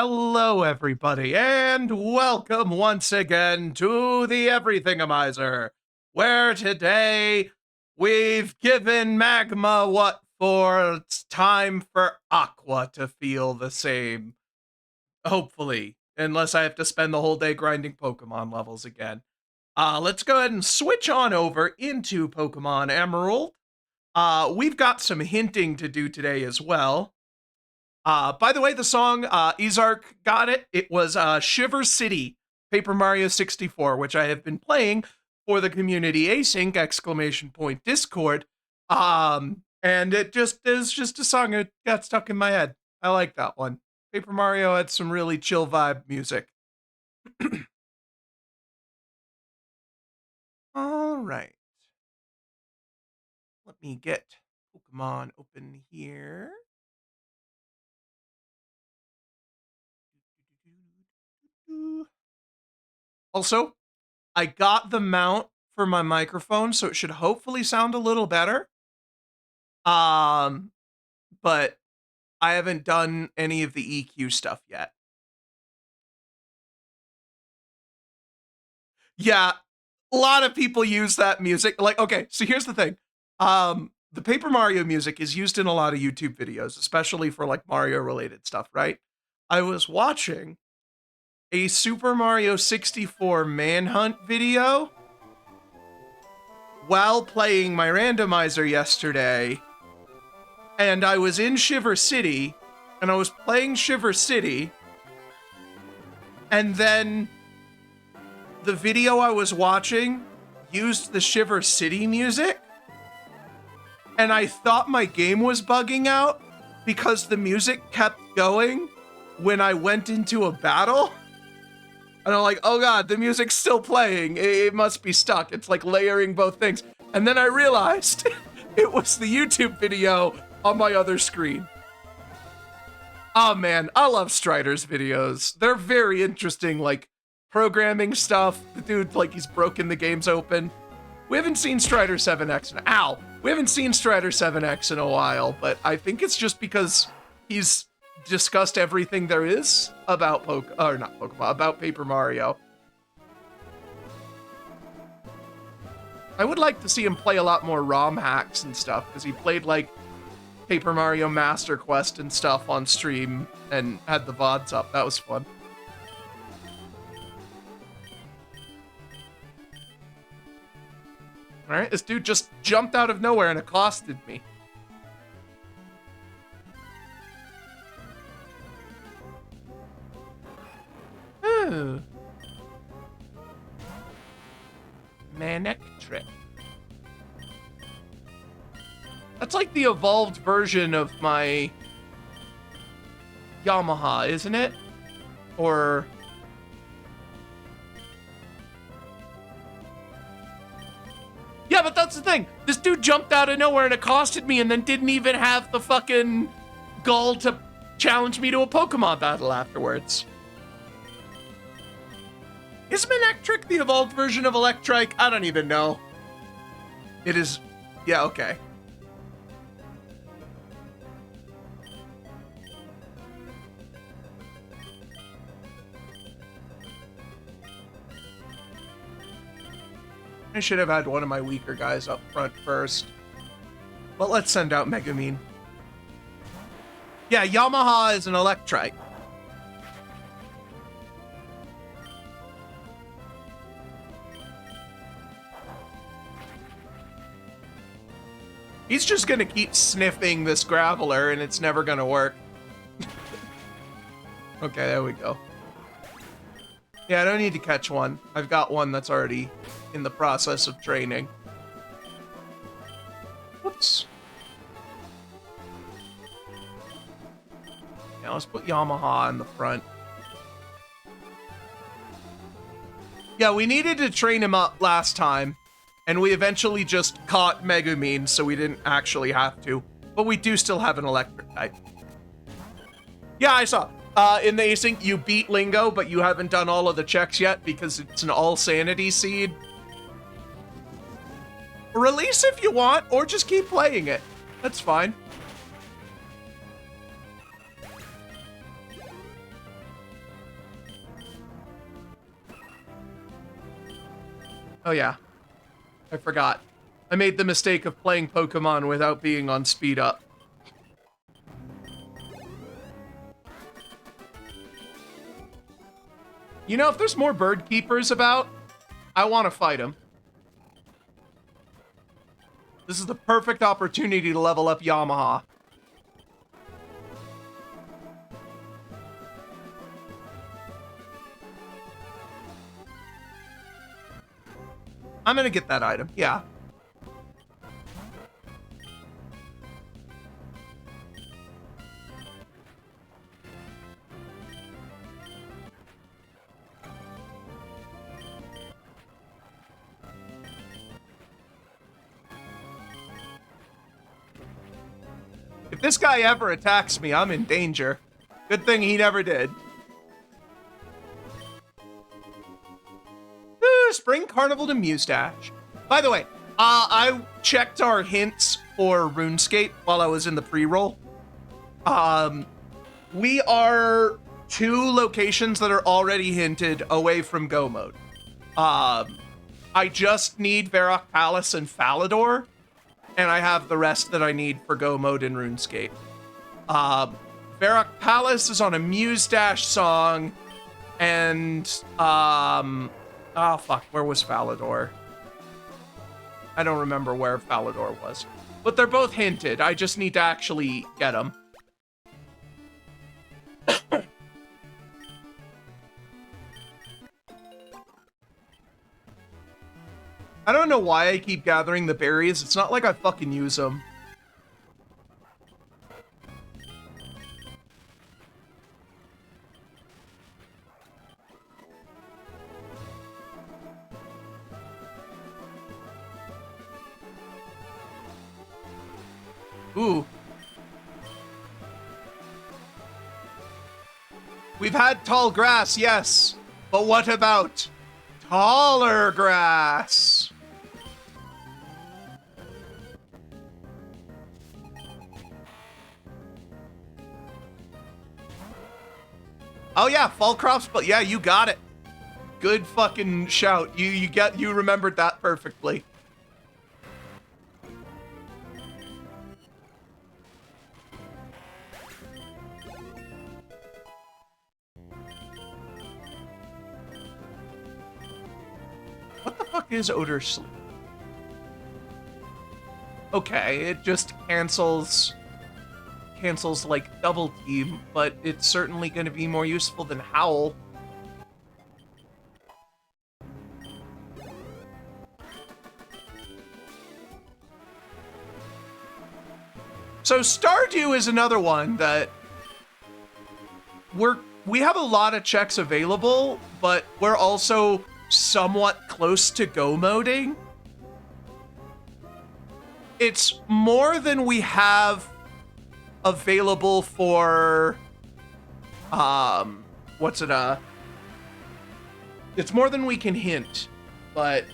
Hello, everybody, and welcome once again to the Everythingomizer, where today we've given Magma what for. It's time for Aqua to feel the same. Hopefully, unless I have to spend the whole day grinding Pokemon levels again. Let's go ahead and switch on over into Pokemon Emerald. We've got some hinting to do today as well. By the way, the song, Izark got it. It was Shiver City, Paper Mario 64, which I have been playing for the community async ! Discord. And it just is just a song that got stuck in my head. I like that one. Paper Mario had some really chill vibe music. All right. Let me get Pokemon open here. Also, I got the mount for my microphone, so it should hopefully sound a little better. But I haven't done any of the EQ stuff yet. Yeah, a lot of people use that music. Like, okay, so here's the thing. The Paper Mario music is used in a lot of YouTube videos, especially for like Mario related stuff, right? I was watching a Super Mario 64 manhunt video while playing my randomizer yesterday, and I was in Shiver City, and I was playing Shiver City, and then the video I was watching used the Shiver City music, and I thought my game was bugging out because the music kept going when I went into a battle. And I'm like, oh god, the music's still playing. It must be stuck. It's like layering both things. And then I realized it was the YouTube video on my other screen. Oh man, I love Strider's videos. They're very interesting, like programming stuff. The dude, like, he's broken the games open. We haven't seen Strider 7X we haven't seen Strider 7X in a while, but I think it's just because he's discussed everything there is about about Paper Mario. I would like to see him play a lot more ROM hacks and stuff, because he played like Paper Mario Master Quest and stuff on stream and had the VODs up. That was fun. All right, this dude just jumped out of nowhere and accosted me. Oh. Manectric. That's like the evolved version of my Yamaha, isn't it? Or... yeah, but that's the thing. This dude jumped out of nowhere and accosted me and then didn't even have the fucking gall to challenge me to a Pokemon battle afterwards. Is Manectric the evolved version of Electrike? I don't even know. It is... yeah, okay. I should have had one of my weaker guys up front first. But let's send out Megumin. Yeah, Yamaha is an Electrike. He's just gonna keep sniffing this Graveler and it's never gonna work. Okay, there we go. Yeah, I don't need to catch one. I've got one that's already in the process of training. Whoops. Yeah, let's put Yamaha in the front. Yeah, we needed to train him up last time, and we eventually just caught Megumin, so we didn't actually have to. But we do still have an electric type. Yeah, I saw. In the async, you beat Lingo, but you haven't done all of the checks yet because it's an all-sanity seed. Release if you want, or just keep playing it. That's fine. Oh yeah, I forgot. I made the mistake of playing Pokemon without being on speed up. You know, if there's more bird keepers about, I want to fight them. This is the perfect opportunity to level up Yamaha. I'm gonna get that item, yeah. If this guy ever attacks me, I'm in danger. Good thing he never did. Spring Carnival to Mustache. By the way, I checked our hints for RuneScape while I was in the pre-roll. We are 2 locations that are already hinted away from Go mode. I just need Varrock Palace and Falador, and I have the rest that I need for Go mode in RuneScape. Varrock Palace is on a Mustache song, and oh fuck, where was Falador? I don't remember where Falador was. But they're both hinted. I just need to actually get them. I don't know why I keep gathering the berries. It's not like I fucking use them. Ooh. We've had tall grass, yes. But what about taller grass? Oh yeah, fall crops, but yeah, you got it. Good fucking shout. You remembered that perfectly. What the fuck is Odor Sleep? Okay, it just cancels like double team, but it's certainly going to be more useful than Howl. So Stardew is another one that we have a lot of checks available, but we're also somewhat close to go moding. It's more than we have available for it's more than we can hint, but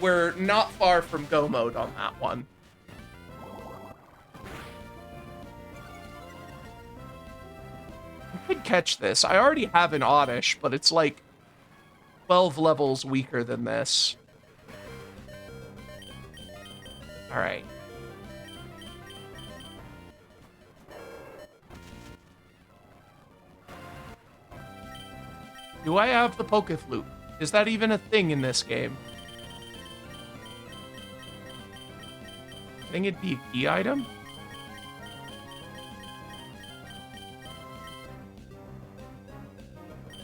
we're not far from go mode on that one. I could catch this. I already have an Oddish, but it's like 12 levels weaker than this. All right. Do I have the Pokeflute? Is that even a thing in this game? I think it'd be a key item.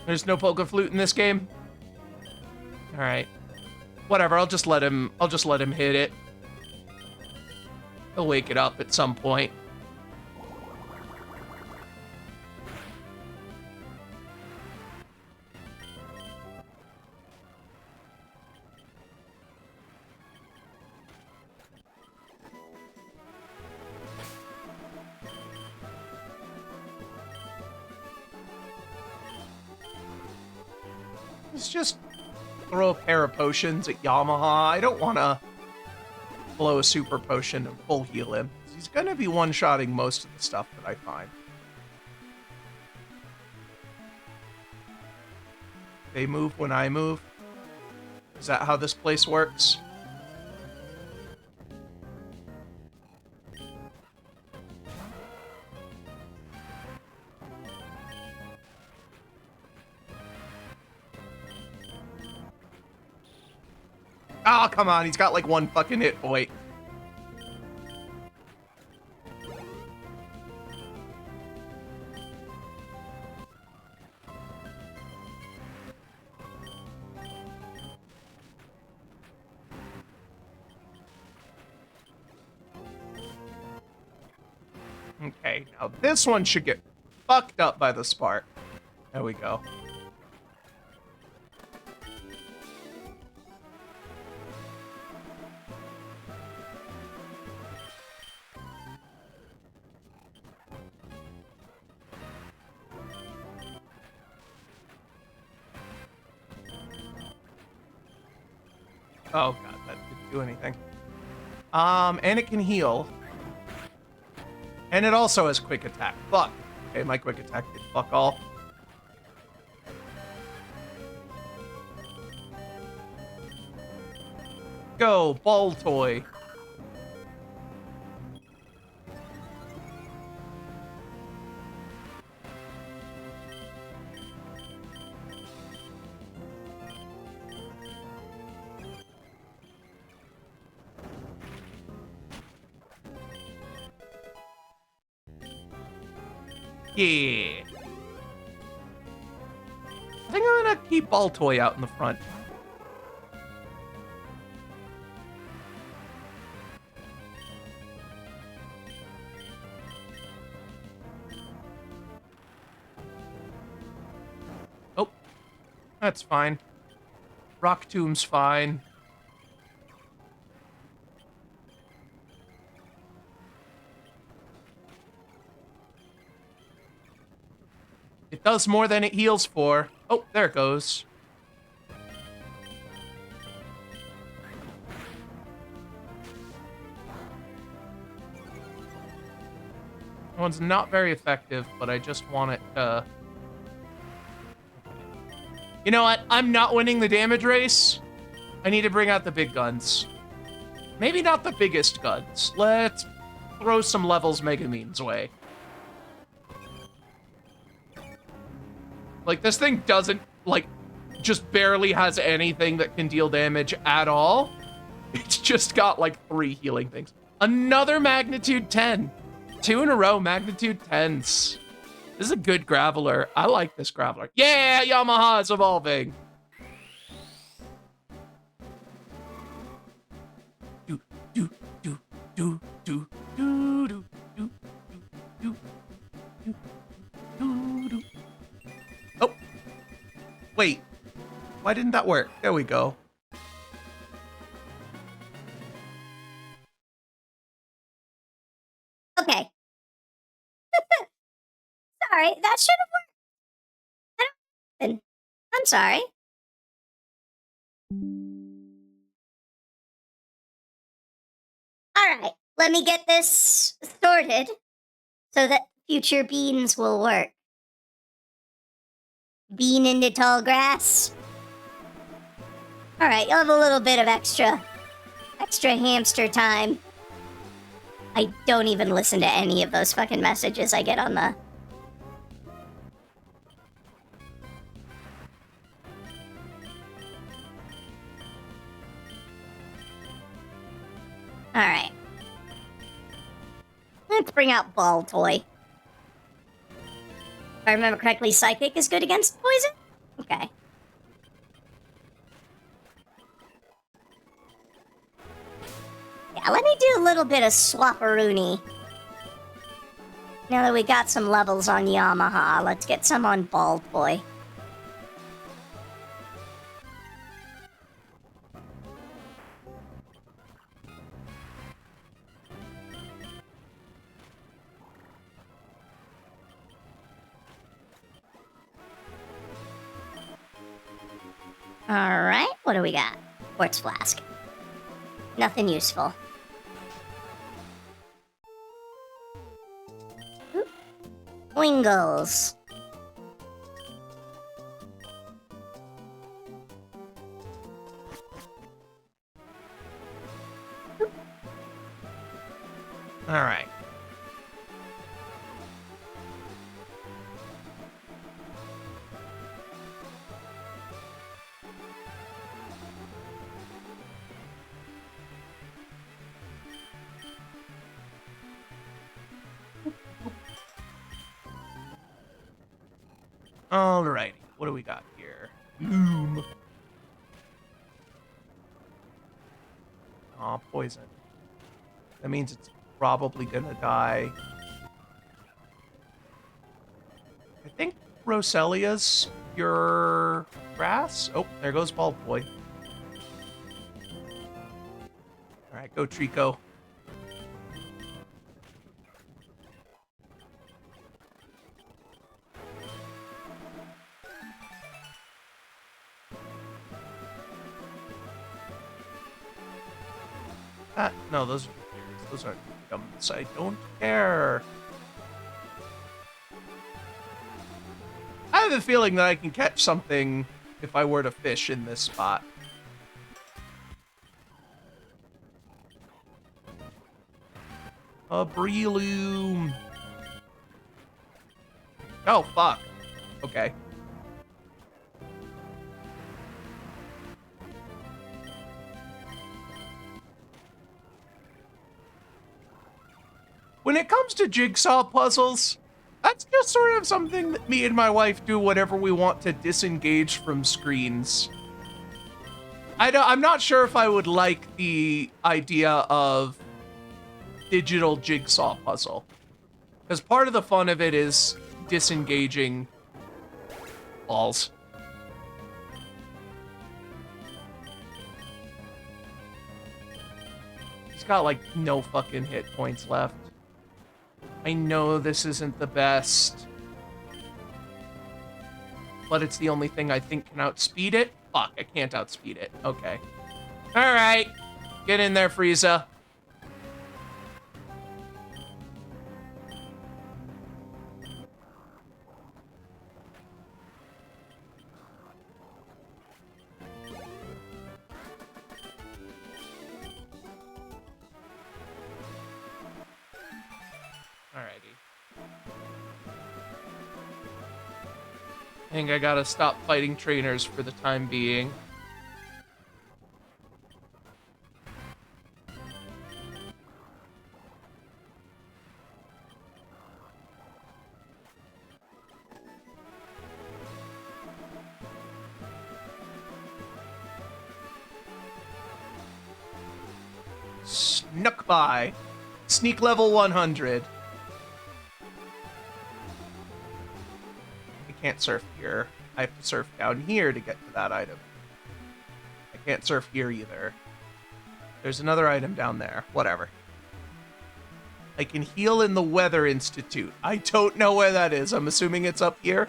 There's no Pokeflute in this game? All right. Whatever, I'll just let him hit it. He'll wake it up at some point. Let's just throw a pair of potions at Yamaha. I don't want to blow a super potion and full heal him. He's going to be one-shotting most of the stuff that I find. They move when I move. Is that how this place works? Oh, come on. He's got like one fucking hit point. Okay, now this one should get fucked up by the spark. There we go. Oh god, that didn't do anything. And it can heal. And it also has quick attack. Fuck. Okay, my quick attack did fuck all. Go, ball toy. Yeah. I think I'm gonna keep ball toy out in the front. Oh, that's fine. Rock Tomb's fine. It does more than it heals for. Oh, there it goes. That one's not very effective, but I just want it to... You know what? I'm not winning the damage race. I need to bring out the big guns. Maybe not the biggest guns. Let's throw some levels Megamean's way. Like, this thing doesn't, like, just barely has anything that can deal damage at all. It's just got, like, 3 healing things. Another magnitude 10. 2 in a row, magnitude 10s. This is a good Graveler. I like this Graveler. Yeah, Yamaha is evolving. Do, do, do, do, do, do, do, do, do, do, do, do. Oh. Wait. Why didn't that work? There we go. Okay. Sorry, that should have worked. I'm sorry. All right, let me get this sorted so that future beans will work. Bean into tall grass. All right, you'll have a little bit of extra hamster time. I don't even listen to any of those fucking messages I get on the... Alright. Let's bring out Ball Toy. If I remember correctly, Psychic is good against poison? Okay. Yeah, let me do a little bit of swapperoonie. Now that we got some levels on Yamaha, let's get some on Ball Toy. Alright, what do we got? Quartz Flask. Nothing useful. Oop. Wingles. All right. Alrighty, what do we got here? Loom. Aw, poison. That means it's probably gonna die. I think Roselia's pure grass. Oh, there goes Bald Boy. Alright, go Trico. No, those aren't gums. I don't care. I have a feeling that I can catch something if I were to fish in this spot. A Breloom. Oh, fuck. Okay. When it comes to jigsaw puzzles, that's just sort of something that me and my wife do whenever we want to disengage from screens. I'm not sure if I would like the idea of digital jigsaw puzzle. Because part of the fun of it is disengaging balls. He's got like no fucking hit points left. I know this isn't the best, but it's the only thing I think can outspeed it. Fuck, I can't outspeed it. Okay. All right. Get in there, Frieza. I think I gotta stop fighting trainers for the time being. Snuck by. Sneak level 100. Can't surf here. I have to surf down here to get to that item. I can't surf here either. There's another item down there. Whatever. I can heal in the Weather Institute. I don't know where that is. I'm assuming it's up here.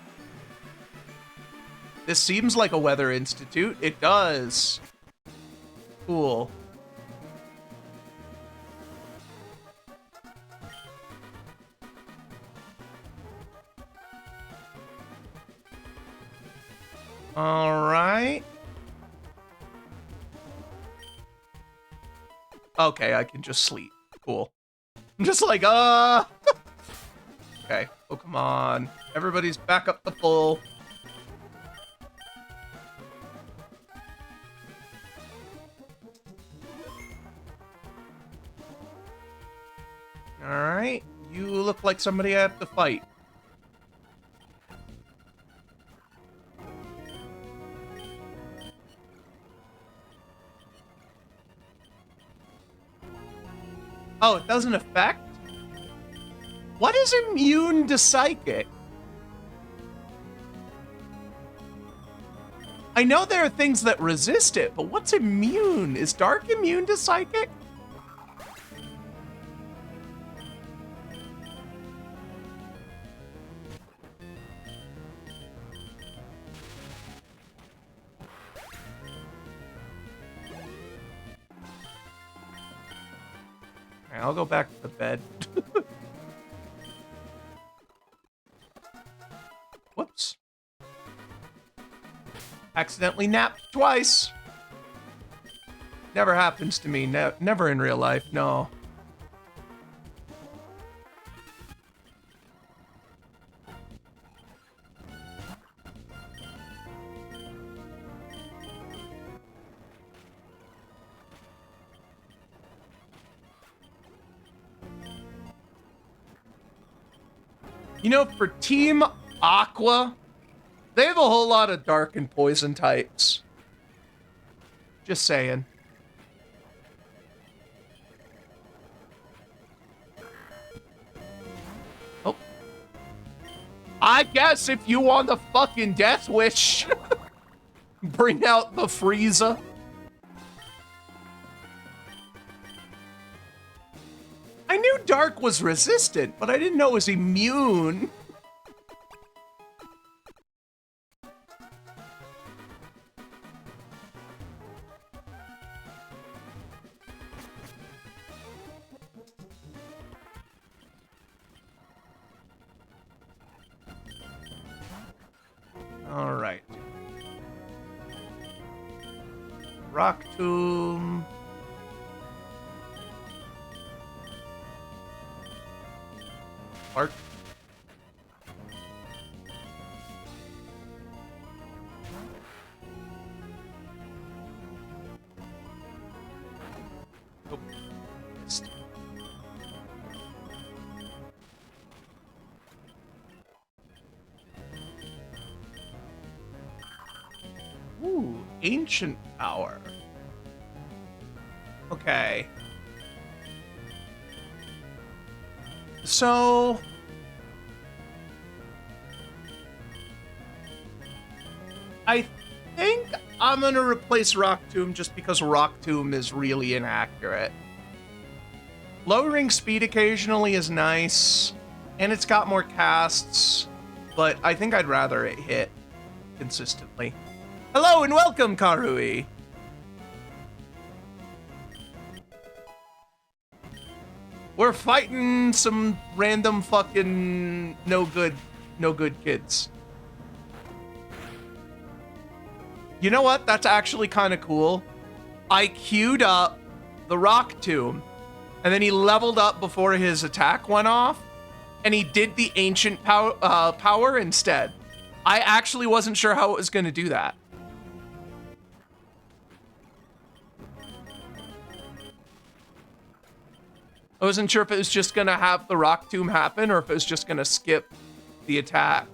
This seems like a Weather Institute. It does. Cool. All right. Okay, I can just sleep. Cool. I'm just like, Okay. Oh, come on. Everybody's back up the full. All right. You look like somebody I have to fight. Oh, it doesn't affect? What is immune to psychic? I know there are things that resist it, but what's immune? Is dark immune to psychic? I'll go back to the bed. Whoops. Accidentally napped twice. Never happens to me. Never in real life, no. You know, for Team Aqua, they have a whole lot of dark and poison types. Just saying. Oh. I guess if you want the fucking Death Wish, bring out the Frieza. I knew Dark was resistant, but I didn't know it was immune. All right. Rock Tomb. Clark. Oh, missed. Ooh, ancient power. Okay. So I think I'm gonna replace Rock Tomb just because Rock Tomb is really inaccurate. Lowering speed occasionally is nice, and it's got more casts, but I think I'd rather it hit consistently. Hello and welcome, Karui! We're fighting some random fucking no good kids. You know what? That's actually kind of cool. I queued up the Rock Tomb, and then he leveled up before his attack went off, and he did the ancient power instead. I actually wasn't sure how it was going to do that. I wasn't sure if it was just going to have the Rock Tomb happen or if it was just going to skip the attack.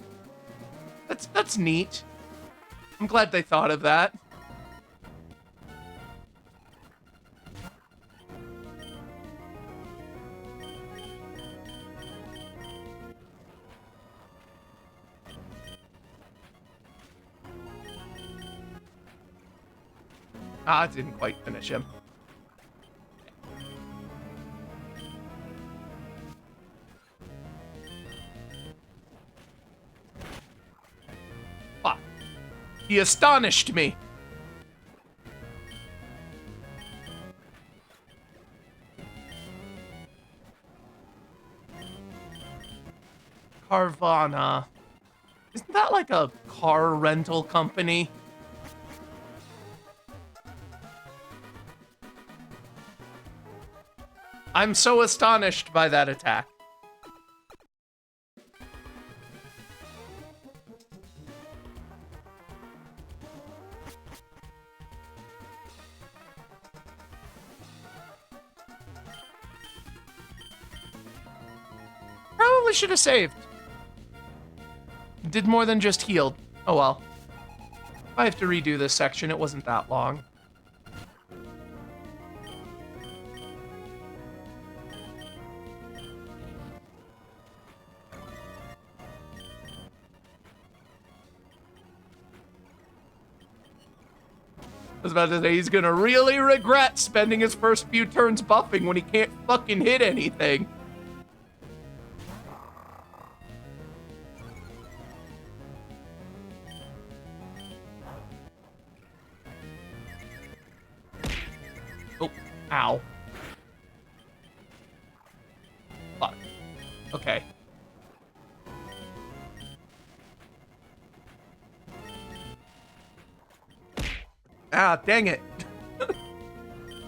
That's neat. I'm glad they thought of that. Ah, didn't quite finish him. Fuck. He astonished me. Carvana. Isn't that like a car rental company? I'm so astonished by that attack. Probably should have saved. Did more than just healed. Oh well. If I have to redo this section, it wasn't that long. I was about to say, he's gonna really regret spending his first few turns buffing when he can't fucking hit anything. Oh, ow. Fuck. Okay. Ah, dang it.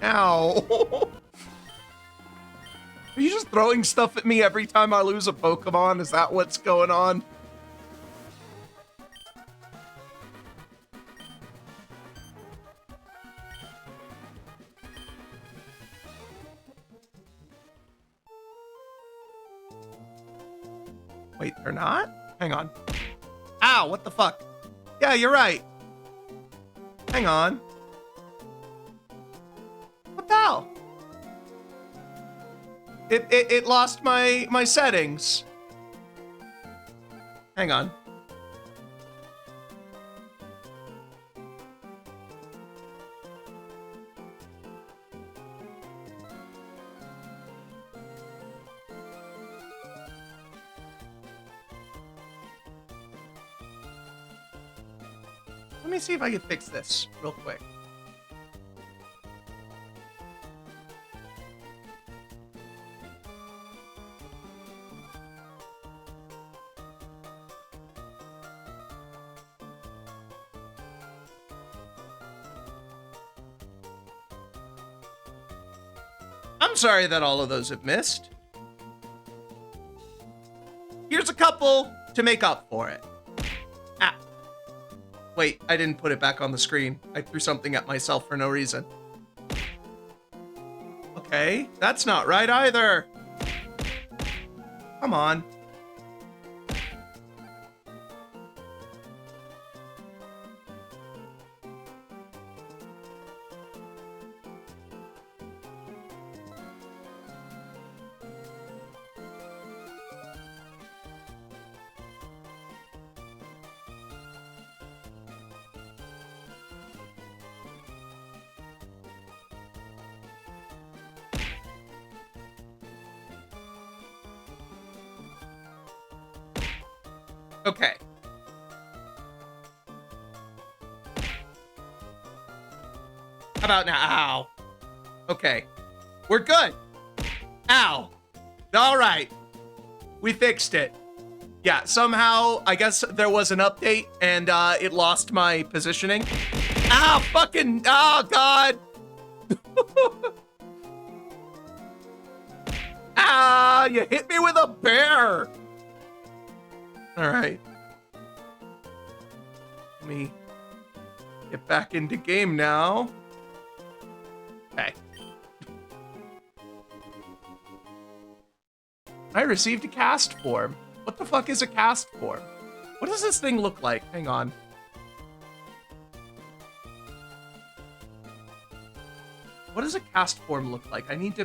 Ow. Are you just throwing stuff at me every time I lose a Pokemon? Is that what's going on? Wait, they're not? Hang on. Ow, what the fuck? Yeah, you're right. Hang on. What the hell? It lost my settings. Hang on. Let me see if I can fix this real quick. I'm sorry that all of those have missed. Here's a couple to make up for it. Ah. Wait, I didn't put it back on the screen. I threw something at myself for no reason. Okay, that's not right either. Come on. Okay. How about now? Ow. Okay. We're good. Ow. All right. We fixed it. Yeah, somehow, I guess there was an update and it lost my positioning. Ow, fucking, oh, God. Ah, you hit me with a bear. All right. Let me get back into game now. Okay. I received a cast form. What the fuck is a cast form? What does this thing look like? Hang on. What does a cast form look like? I need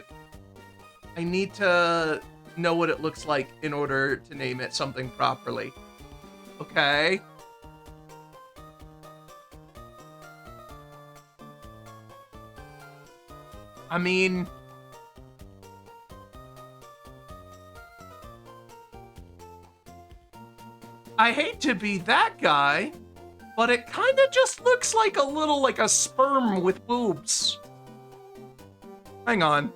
to know what it looks like in order to name it something properly. Okay. I mean, I hate to be that guy, but it kind of just looks like a little, like a sperm with boobs. Hang on.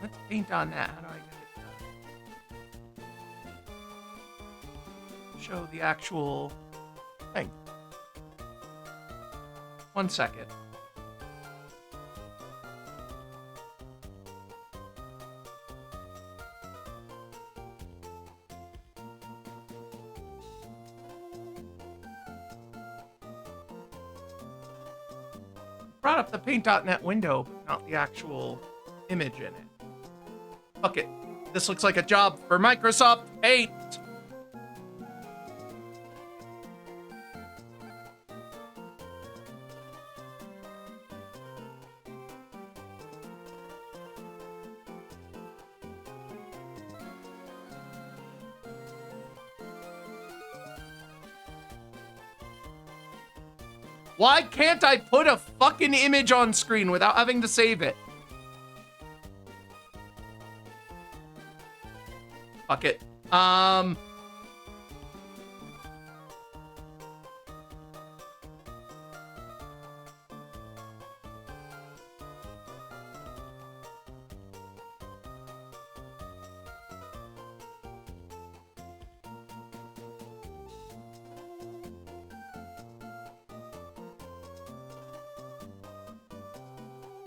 Let's paint on that. How do I get it to show the actual thing? 1 second. Brought up the paint.net window, but not the actual image in it. Fuck it. This looks like a job for Microsoft Paint. Why can't I put a fucking image on screen without having to save it? Fuck it.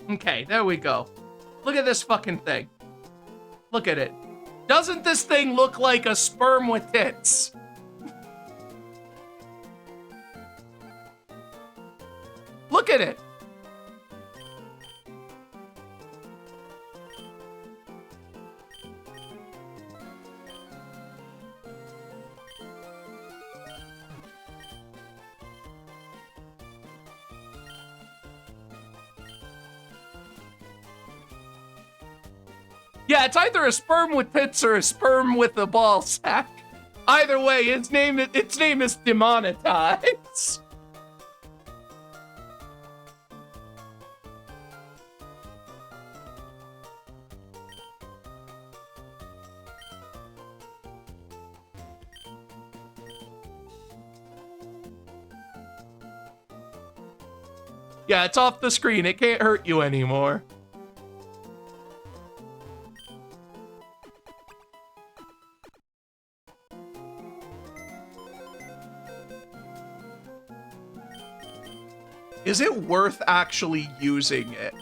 Okay, there we go. Look at this fucking thing. Look at it. Doesn't this thing look like a sperm with tits? Look at it. Yeah, it's either a sperm with tits or a sperm with a ball sack. Either way, its name is demonetized. Yeah, it's off the screen. It can't hurt you anymore. Is it worth actually using it?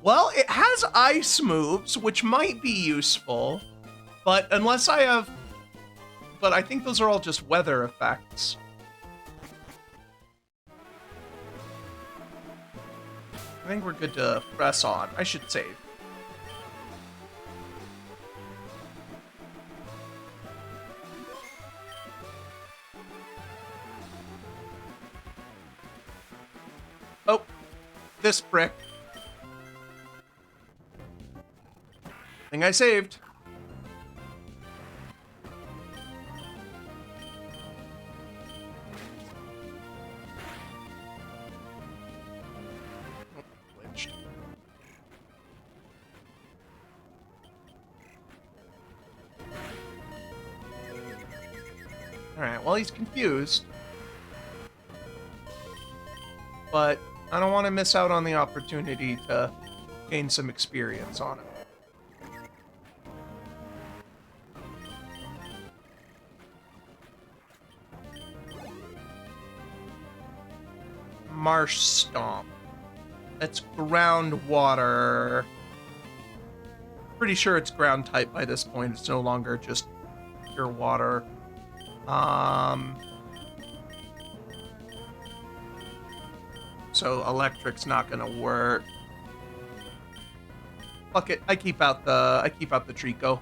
Well, it has ice moves, which might be useful, but unless I have... But I think those are all just weather effects. I think we're good to press on. I should save. Oh, this brick. Thing I saved. Glitched. Alright, well, he's confused. But I don't want to miss out on the opportunity to gain some experience on it. Marsh Stomp. That's groundwater. Pretty sure it's ground type by this point. It's no longer just pure water. So electric's not gonna work. Fuck it. I keep out the Trico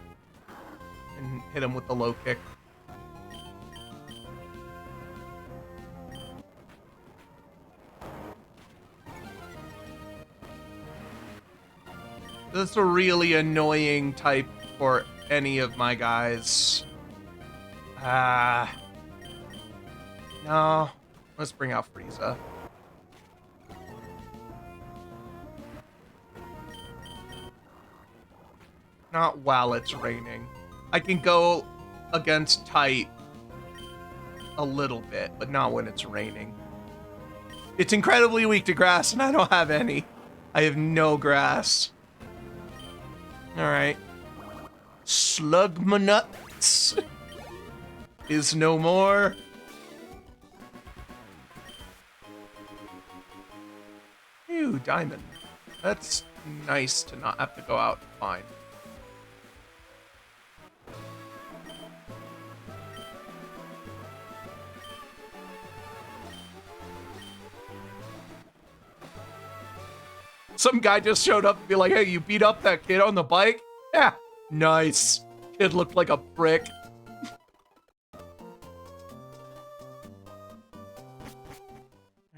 and hit him with the low kick. That's a really annoying type for any of my guys. No. Let's bring out Frieza. Not while it's raining. I can go against Tight a little bit, but not when it's raining. It's incredibly weak to grass, and I don't have any. I have no grass. Alright. Slugmanuts is no more. Ooh, diamond. That's nice to not have to go out and find. Some guy just showed up and be like, hey, you beat up that kid on the bike? Yeah, nice. Kid looked like a prick.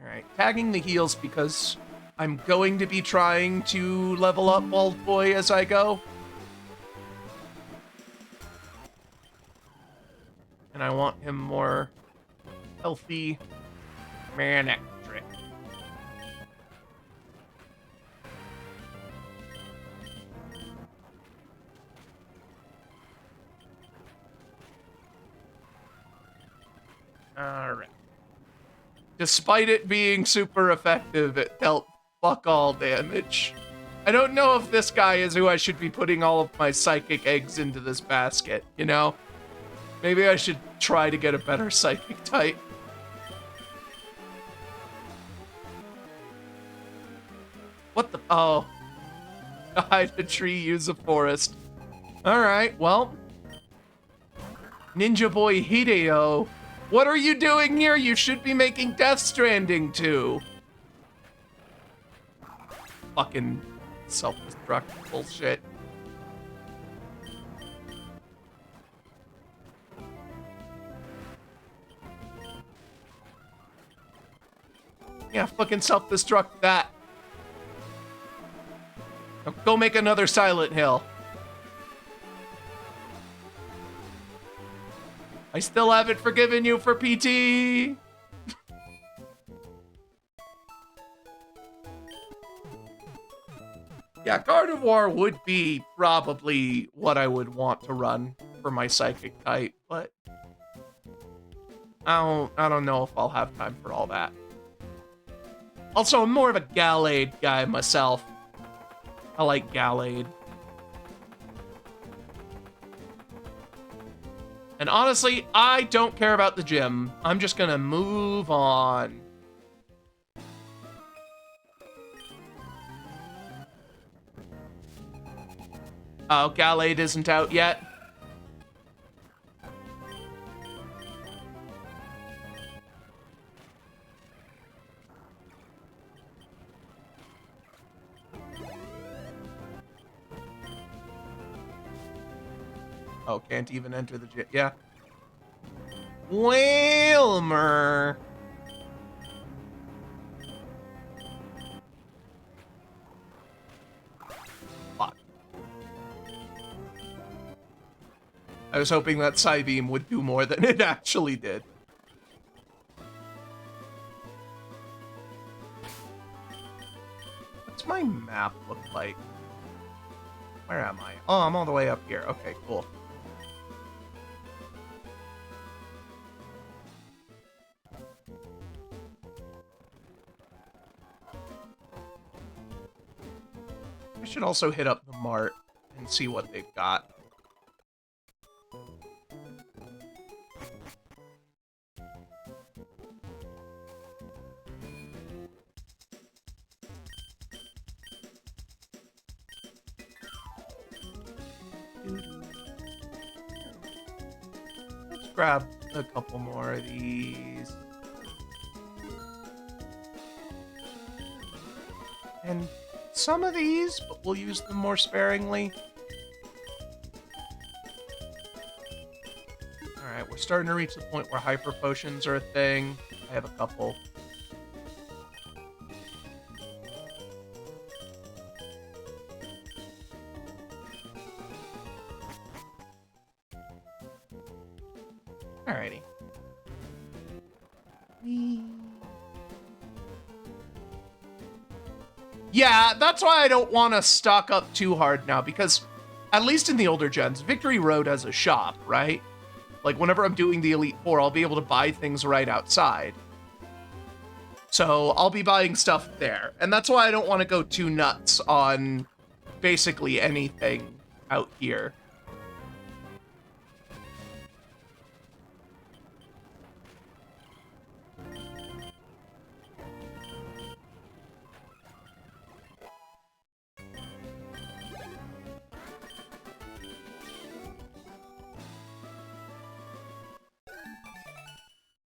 Alright, tagging the heals because I'm going to be trying to level up Bald Boy as I go. And I want him more healthy. Man, electric. Alright. Despite it being super effective, it dealt fuck all damage I don't know if this guy is who I should be putting all of my psychic eggs into this basket, you know? Maybe I should try to get a better psychic type. What the? Oh. Hide a tree, use a forest. Alright, well. Ninja Boy Hideo. What are you doing here? You should be making Death Stranding too. Fucking self-destruct bullshit. Yeah, fucking self-destruct that. Now go make another Silent Hill. I still haven't forgiven you for PT. Yeah, Gardevoir would be probably what I would want to run for my psychic type, but I don't know if I'll have time for all that. Also, I'm more of a Gallade guy myself. I like Gallade. And honestly, I don't care about the gym. I'm just gonna move on. Oh, Gallade isn't out yet. Oh, can't even enter the gym. Yeah. Whalmer. Fuck. I was hoping that Psybeam would do more than it actually did. What's my map look like? Where am I? Oh, I'm all the way up here. Okay, cool. I should also hit up the Mart and see what they've got. Let's grab a couple more of these. And some of these, but we'll use them more sparingly. Alright, we're starting to reach the point where hyper potions are a thing. I have a couple. Alrighty. Yeah, that's why I don't want to stock up too hard now, because at least in the older gens, Victory Road has a shop, right? Like, whenever I'm doing the Elite Four, I'll be able to buy things right outside. So I'll be buying stuff there. And that's why I don't want to go too nuts on basically anything out here.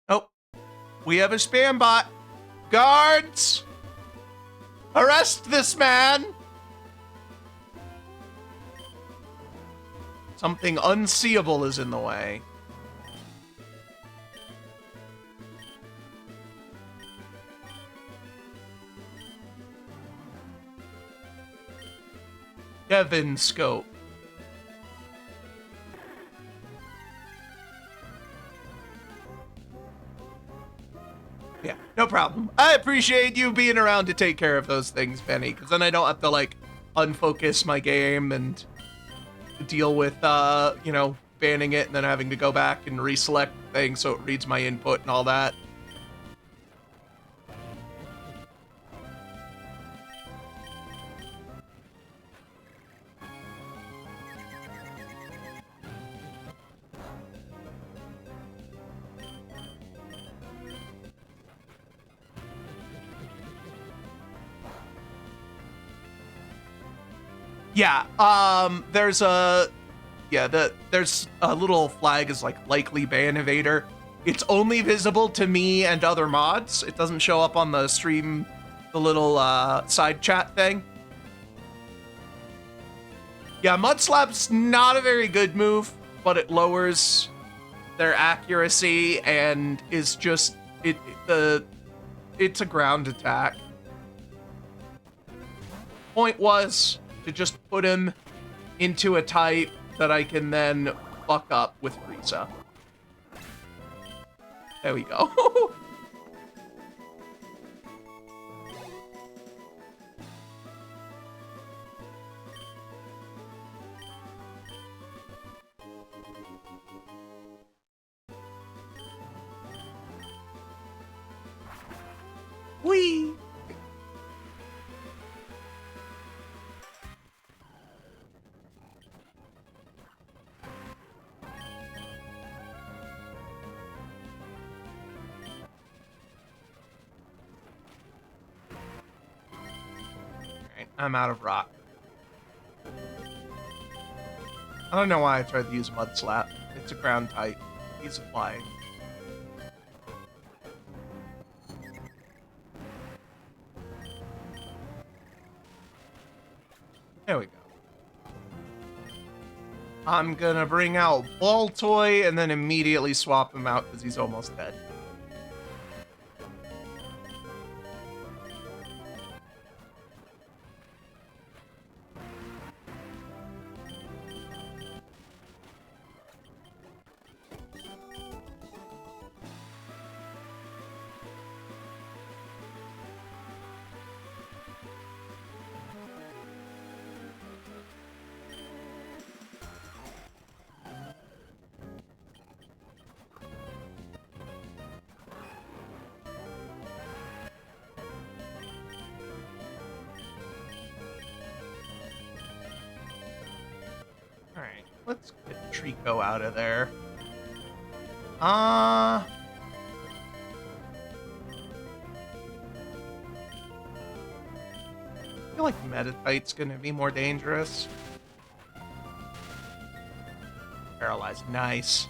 Oh, we have a spam bot. Guards! Arrest this man! Something unseeable is in the way. Kevin Scope. Yeah, no problem. I appreciate you being around to take care of those things, Benny, because then I don't have to, like, unfocus my game and deal with, you know, banning it and then having to go back and reselect things so it reads my input and all that. Yeah, there's a little flag is like likely ban evader. It's only visible to me and other mods. It doesn't show up on the stream, the little side chat thing. Yeah, Mud Slap's not a very good move, but it lowers their accuracy and is just it's a ground attack. Point was to just put him into a type that I can then fuck up with Frieza. There we go. Whee! I'm out of rock. I don't know why I tried to use Mud Slap. It's a ground type. He's flying. There we go. I'm gonna bring out Ball Toy and then immediately swap him out because he's almost dead. Alright, let's get Trico out of there. I feel like Metatite's gonna be more dangerous. Paralyzed, nice.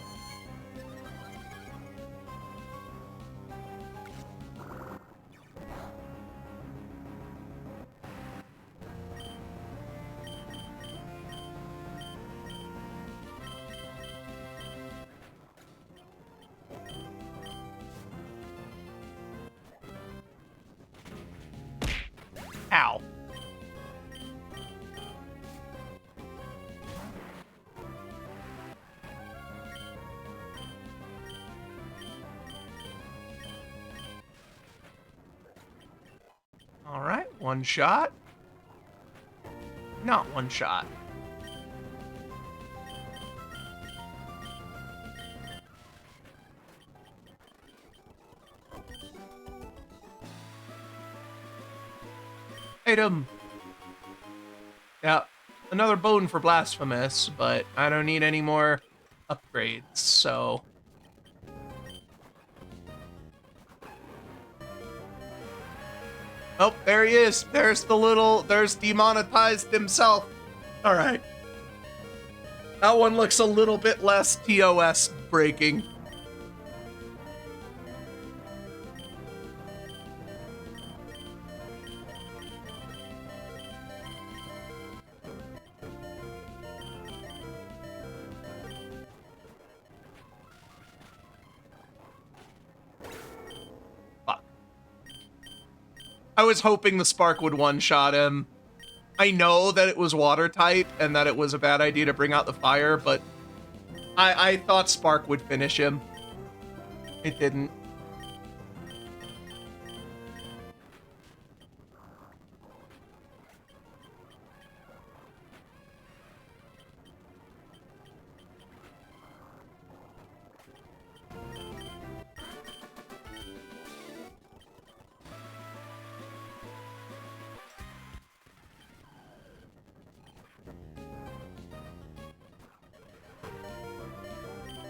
Ow. All right, one shot. Not one shot. Item. Yeah, another bone for Blasphemous, but I don't need any more upgrades, so... Oh, there he is. There's demonetized himself. All right. That one looks a little bit less TOS breaking. I was hoping the Spark would one-shot him. I know that it was water type and that it was a bad idea to bring out the fire, but I thought Spark would finish him. It didn't.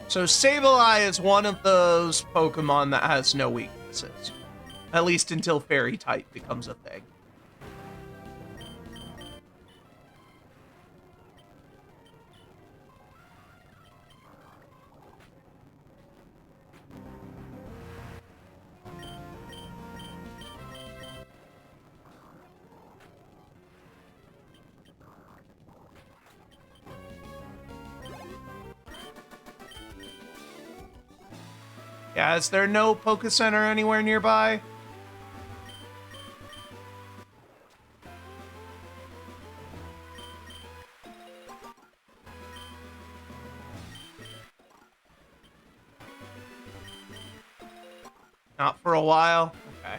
So Sableye is one of those Pokemon that has no weaknesses. At least until Fairy type becomes a thing. Yeah, is there no Poke Center anywhere nearby? Not for a while? Okay.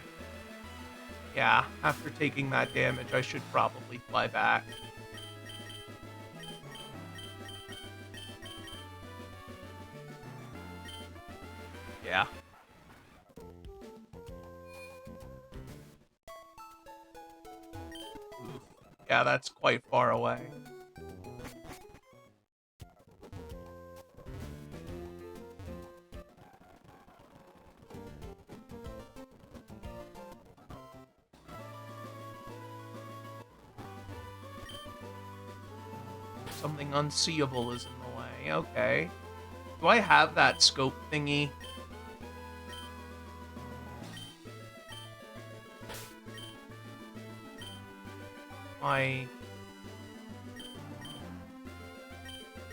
Yeah, after taking that damage, I should probably fly back. Yeah. Oof. Yeah, that's quite far away. Something unseeable is in the way. Okay. Do I have that scope thingy?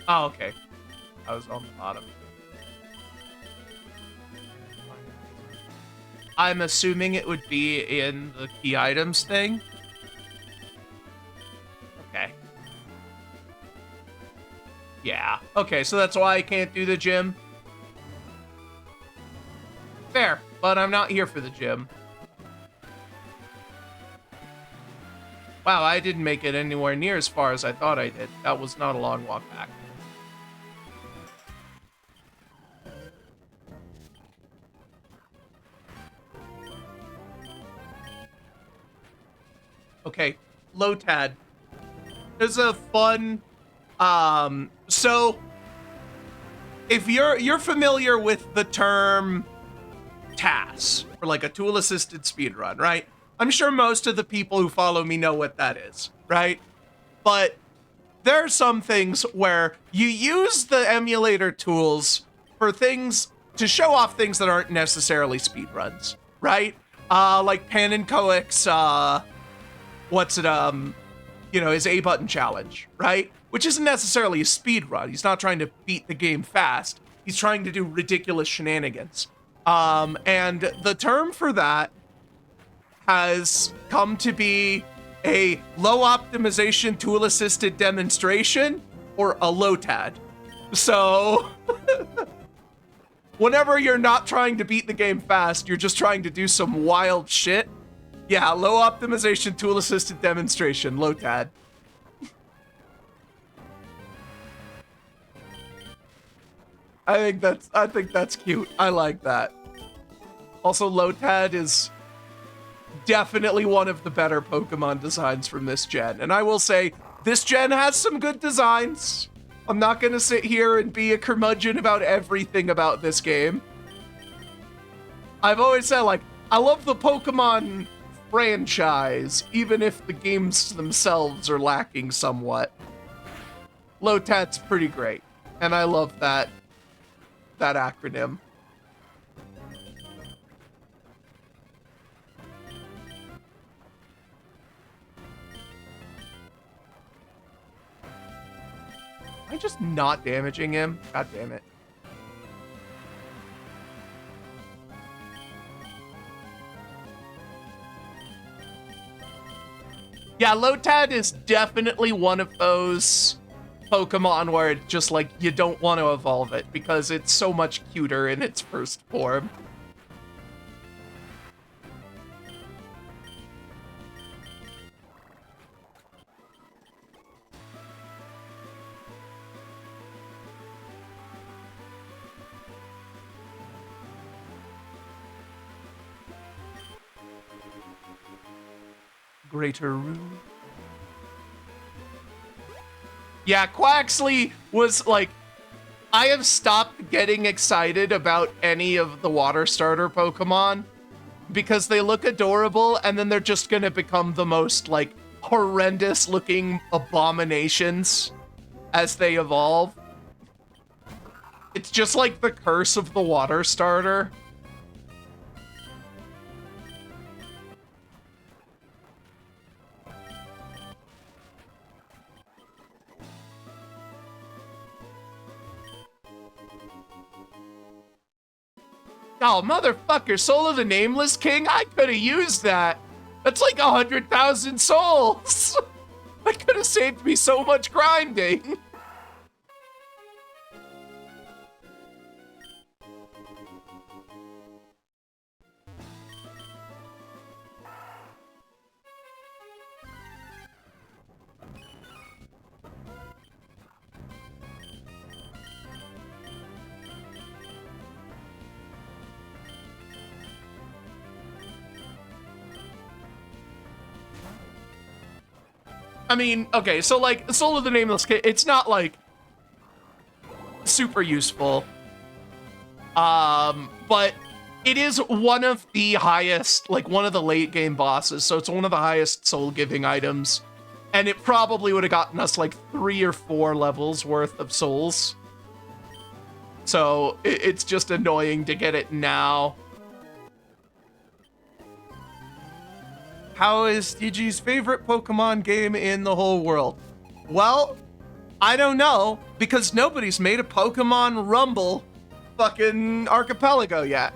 Oh, okay. I was on the bottom. I'm assuming it would be in the key items thing. Okay. Yeah. Okay, so that's why I can't do the gym. Fair, but I'm not here for the gym. Wow, I didn't make it anywhere near as far as I thought I did. That was not a long walk back. Okay, Lotad. There's a fun so if you're familiar with the term TAS, or like a tool assisted speedrun, right? I'm sure most of the people who follow me know what that is, right? But there are some things where you use the emulator tools for things to show off things that aren't necessarily speedruns, right? Like Pan and Coix, his A button challenge, right? Which isn't necessarily a speed run. He's not trying to beat the game fast. He's trying to do ridiculous shenanigans. And the term for that has come to be a low optimization tool assisted demonstration, or a LOTAD. So whenever you're not trying to beat the game fast, you're just trying to do some wild shit. Yeah, low optimization tool assisted demonstration, LOTAD. I think that's cute. I like that. Also, LOTAD is definitely one of the better Pokemon designs from this gen. And I will say, this gen has some good designs. I'm not gonna sit here and be a curmudgeon about everything about this game. I've always said, like, I love the Pokemon franchise, even if the games themselves are lacking somewhat. LOTAD's pretty great, and I love that acronym. Am I just not damaging him? God damn it. Yeah, Lotad is definitely one of those Pokemon where it's just like you don't want to evolve it because it's so much cuter in its first form. Greater Rune. Yeah, Quaxley was like, I have stopped getting excited about any of the water starter Pokemon because they look adorable and then they're just gonna become the most like horrendous looking abominations as they evolve. It's just like the curse of the water starter. Oh, motherfucker, Soul of the Nameless King? I could have used that. That's like 100,000 souls. That could have saved me so much grinding. I mean, okay, so like Soul of the Nameless King, it's not like super useful. But it is one of the highest, like one of the late game bosses, so it's one of the highest soul giving items. And it probably would have gotten us like 3 or 4 levels worth of souls. So it's just annoying to get it now. How is DG's favorite Pokemon game in the whole world? Well, I don't know, because nobody's made a Pokemon Rumble fucking archipelago yet.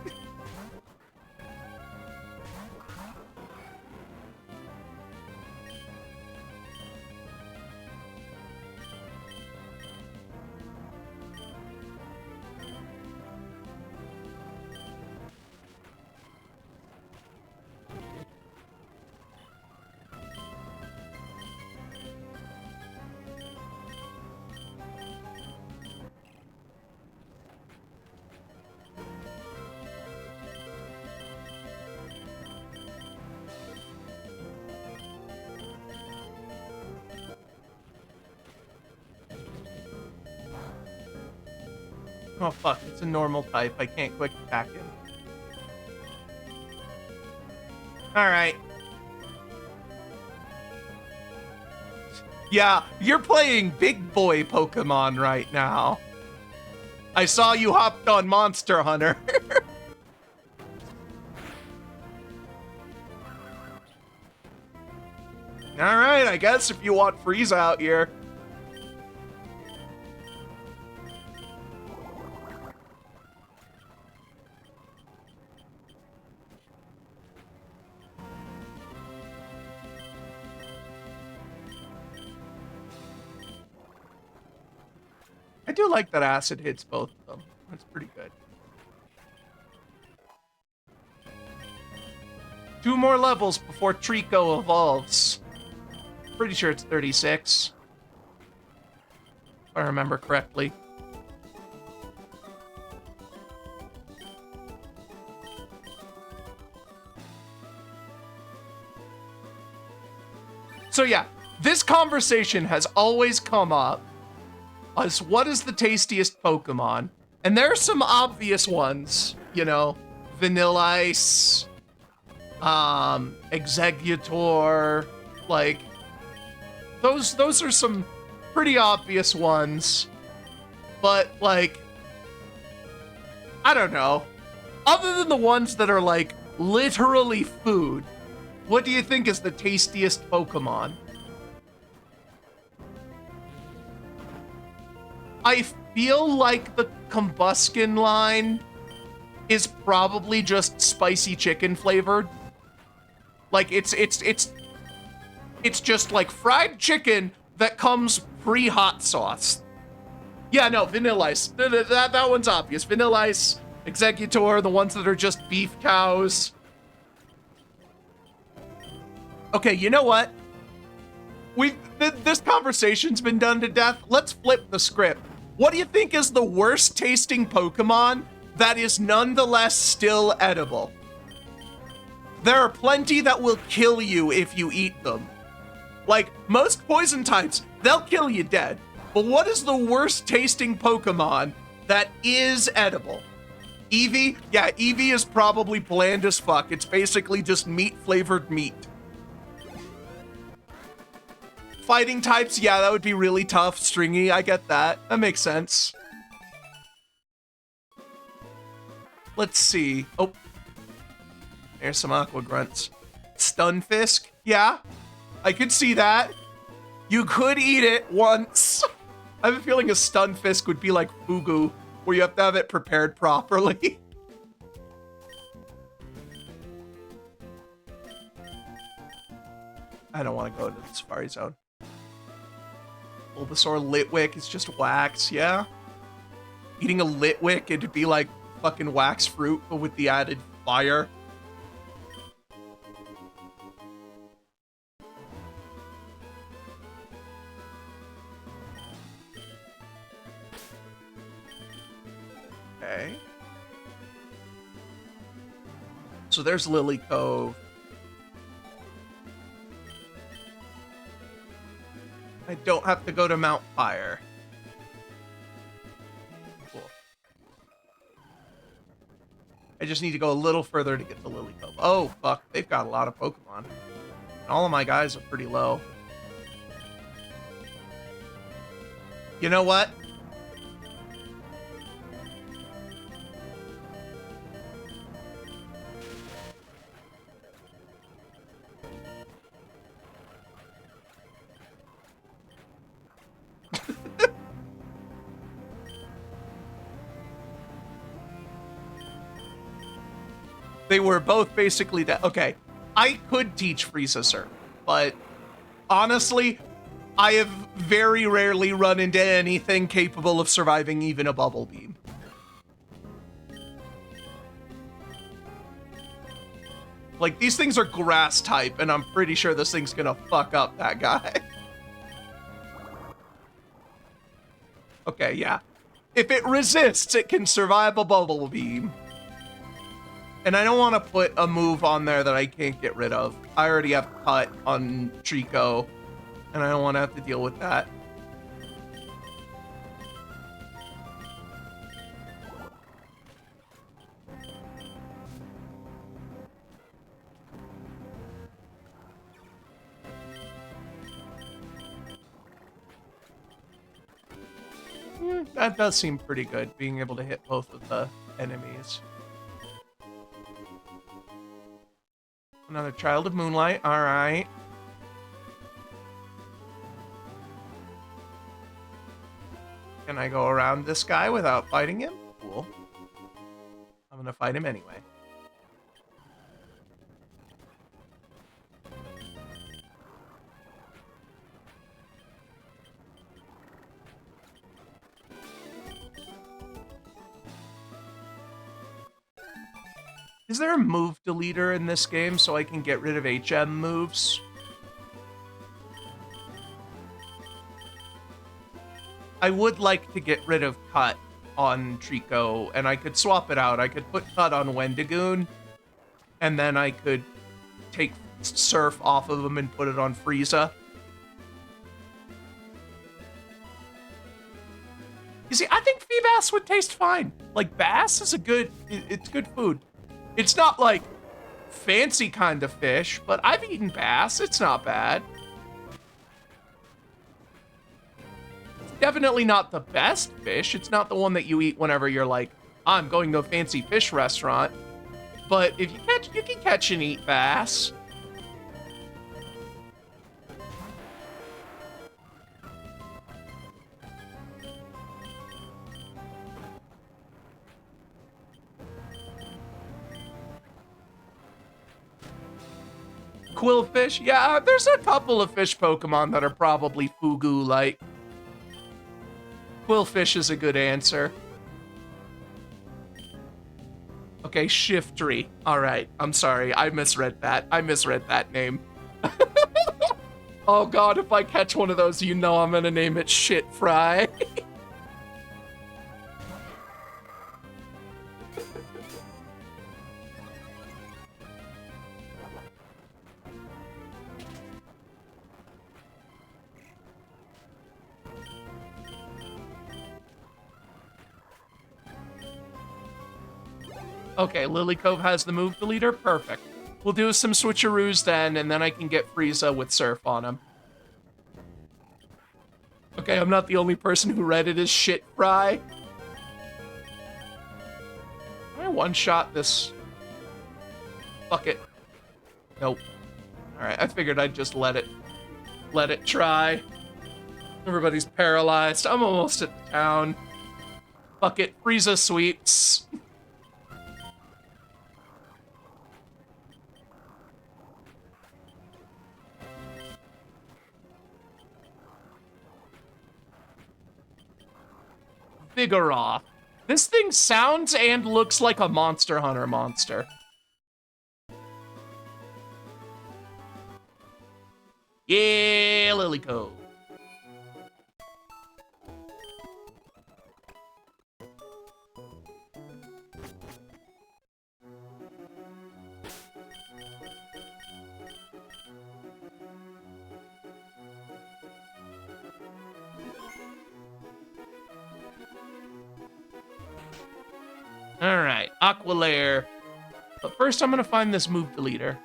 Oh fuck, it's a normal type. I can't quick attack him. Alright. Yeah, you're playing big boy Pokemon right now. I saw you hopped on Monster Hunter. Alright, I guess if you want Frieza out here. I do like that acid hits both of them. That's pretty good. 2 more levels before Trico evolves. Pretty sure it's 36. If I remember correctly. So yeah, this conversation has always come up as what is the tastiest Pokemon? And there are some obvious ones, you know, Vanilla Ice, Exeggutor, like those are some pretty obvious ones. But like, I don't know. Other than the ones that are like literally food, what do you think is the tastiest Pokemon? I feel like the Combuskin line is probably just spicy chicken flavored. Like it's just like fried chicken that comes pre-hot sauce. Yeah, no, Vanilla Ice. That one's obvious. Vanilla Ice, Exeggutor, the ones that are just beef cows. Okay, you know what? This conversation's been done to death. Let's flip the script. What do you think is the worst tasting Pokemon that is nonetheless still edible? There are plenty that will kill you if you eat them. Like, most poison types, they'll kill you dead. But what is the worst tasting Pokemon that is edible? Eevee? Yeah, Eevee is probably bland as fuck. It's basically just meat-flavored meat. Fighting types, yeah, that would be really tough. Stringy, I get that. That makes sense. Let's see. Oh. There's some Aqua Grunts. Stunfisk? Yeah, I could see that. You could eat it once. I have a feeling a Stunfisk would be like Fugu, where you have to have it prepared properly. I don't want to go into the Safari Zone. Bulbasaur Litwick is just wax, yeah? Eating a Litwick, it'd be like fucking wax fruit, but with the added fire. Okay. So there's Lily Cove. I don't have to go to Mount Fire. Cool. I just need to go a little further to get to Lily Cove. Oh, fuck. They've got a lot of Pokemon. And all of my guys are pretty low. You know what? They were both basically dead. Okay, I could teach Frieza Surf, but honestly, I have very rarely run into anything capable of surviving even a Bubble Beam. Like, these things are grass type, and I'm pretty sure this thing's gonna fuck up that guy. Okay, yeah. If it resists, it can survive a Bubble Beam. And I don't want to put a move on there that I can't get rid of. I already have Cut on Trico, and I don't want to have to deal with that. That does seem pretty good, being able to hit both of the enemies. Another Child of Moonlight, alright. Can I go around this guy without fighting him? Cool. I'm gonna fight him anyway. Is there a move deleter in this game so I can get rid of HM moves? I would like to get rid of Cut on Trico, and I could swap it out. I could put Cut on Wendigoon, and then I could take Surf off of him and put it on Frieza. You see, I think Feebas would taste fine. Like, bass is it's good food. It's not like fancy kind of fish, but I've eaten bass. It's not bad. It's definitely not the best fish. It's not the one that you eat whenever you're like, I'm going to a fancy fish restaurant. But if you can catch and eat bass. Quillfish? Yeah, there's a couple of fish Pokemon that are probably Fugu-like. Quillfish is a good answer. Okay, Shiftry. Alright, I'm sorry. I misread that. I misread that name. Oh god, if I catch one of those, you know I'm gonna name it Shit Fry. Okay, Lily Cove has the move deleter. Perfect. We'll do some switcheroos then, and then I can get Frieza with Surf on him. Okay, I'm not the only person who read it as Shit Fry. Can I one-shot this? Fuck it. Nope. Alright, I figured I'd just let it try. Everybody's paralyzed. I'm almost at the town. Fuck it. Frieza sweeps. Vigoroth. This thing sounds and looks like a Monster Hunter monster. Yeah, Lilycove. All right, Aqualair. But first, I'm gonna find this move deleter.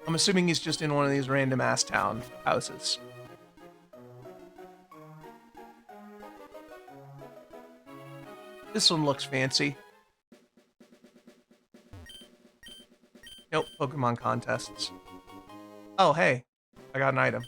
I'm assuming he's just in one of these random ass town houses. This one looks fancy. Nope, Pokemon contests. Oh, hey, I got an item.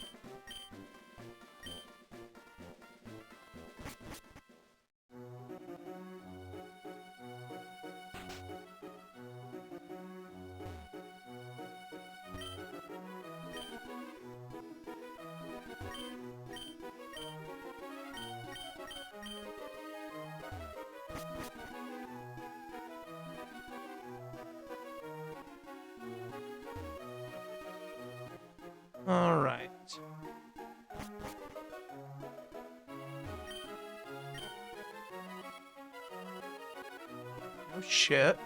All right. Oh, shit.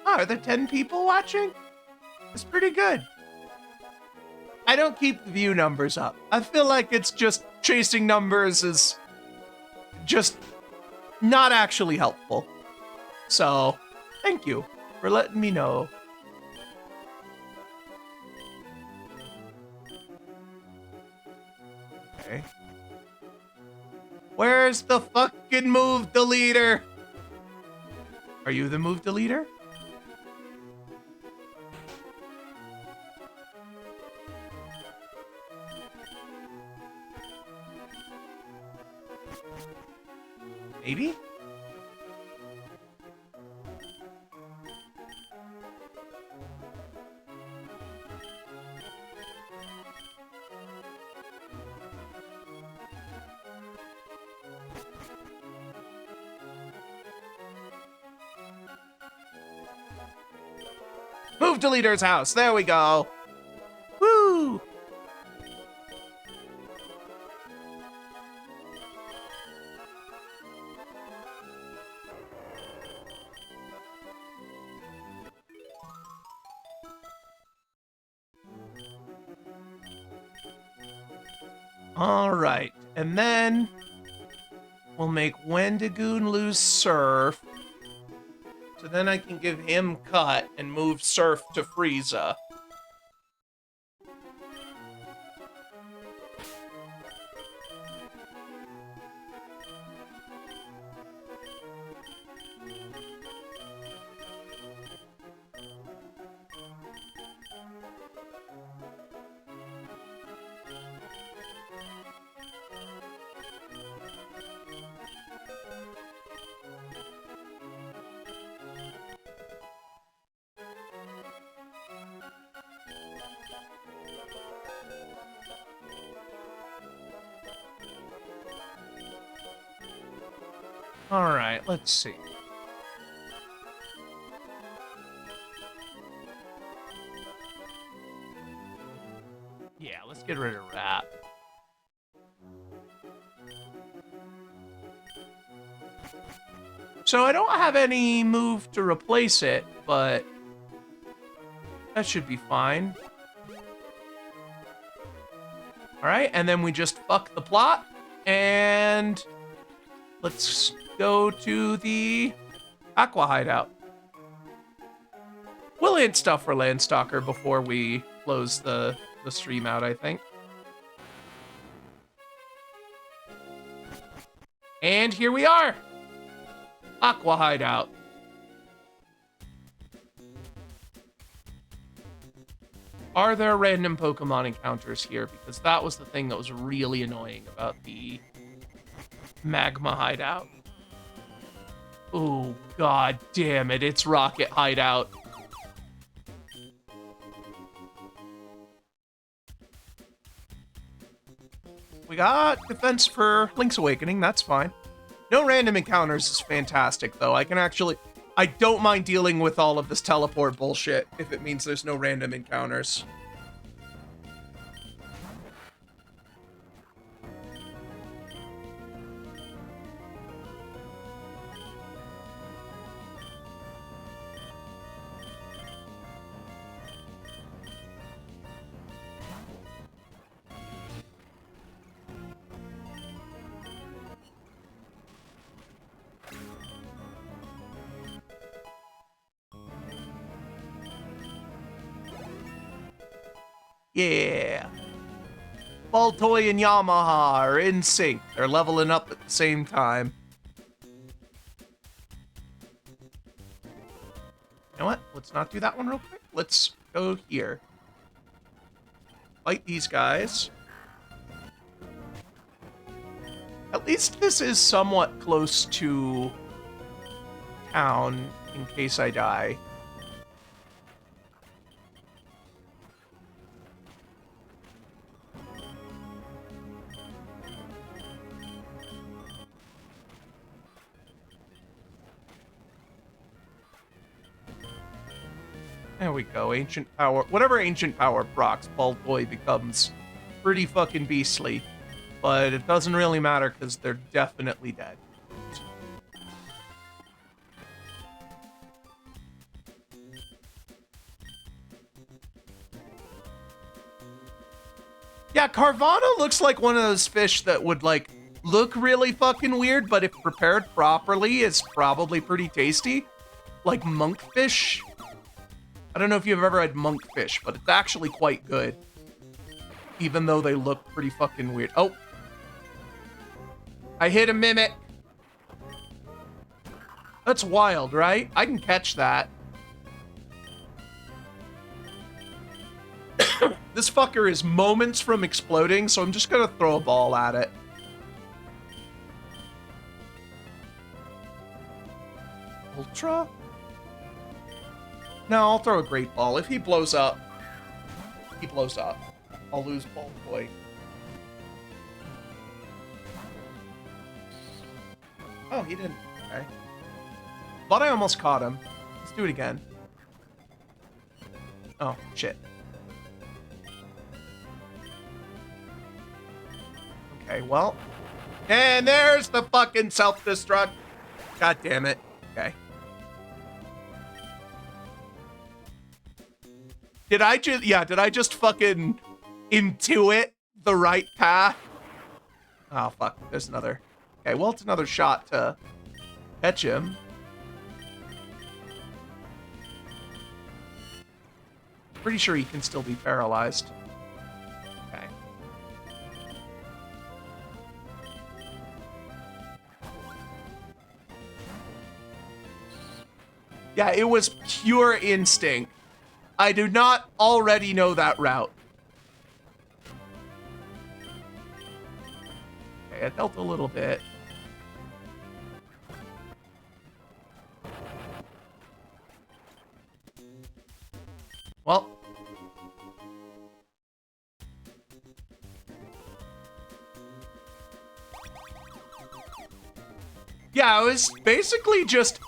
Oh, are there 10 people watching? That's pretty good. I don't keep the view numbers up. I feel like it's just chasing numbers is just not actually helpful. So, thank you for letting me know. Okay. Where's the fucking move deleter? Are you the move deleter? Maybe? Move deleter's house. There we go. Woo! All right, and then we'll make Wendigoon lose Surf. So then I can give him Cut and move Surf to Frieza. All right, let's see. Yeah, let's get rid of that. So I don't have any move to replace it, but that should be fine. All right, and then we just fuck the plot, and let's go to the Aqua Hideout. We'll hit stuff for Landstalker before we close the stream out, I think. And here we are! Aqua Hideout. Are there random Pokemon encounters here? Because that was the thing that was really annoying about the Magma Hideout. Oh, god damn it, it's Rocket Hideout. We got defense for Link's Awakening. That's fine. No random encounters is fantastic, though. I don't mind dealing with all of this teleport bullshit if it means there's no random encounters. Yeah. Baltoy and Yamaha are in sync. They're leveling up at the same time. You know what? Let's not do that one real quick. Let's go here. Fight these guys. At least this is somewhat close to town in case I die. There we go, ancient power. Whatever ancient power procs, Baltoy becomes pretty fucking beastly. But it doesn't really matter because they're definitely dead. Yeah, Carvana looks like one of those fish that would, like, look really fucking weird, but if prepared properly, is probably pretty tasty. Like monkfish. I don't know if you've ever had monkfish, but it's actually quite good. Even though they look pretty fucking weird. Oh. I hit a mimic. That's wild, right? I can catch that. This fucker is moments from exploding, so I'm just gonna throw a ball at it. Ultra? No, I'll throw a great ball. If he blows up, he blows up. I'll lose Baltoy. Oh, he didn't. Okay. Thought I almost caught him. Let's do it again. Oh, shit. Okay, well. And there's the fucking self-destruct. God damn it. Okay. Did I just fucking intuit the right path? Oh, fuck. There's another. Okay, well, it's another shot to catch him. Pretty sure he can still be paralyzed. Okay. Yeah, it was pure instinct. I do not already know that route. Okay, it helped a little bit. Well. Yeah, it was basically just...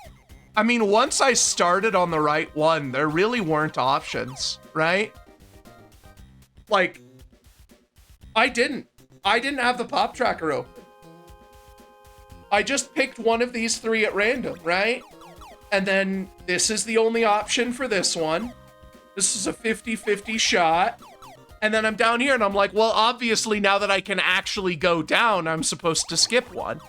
I mean, once I started on the right one, there really weren't options, right? Like, I didn't have the pop tracker open. I just picked one of these three at random, right? And then this is the only option for this one. This is a 50-50 shot. And then I'm down here and I'm like, well, obviously now that I can actually go down, I'm supposed to skip one.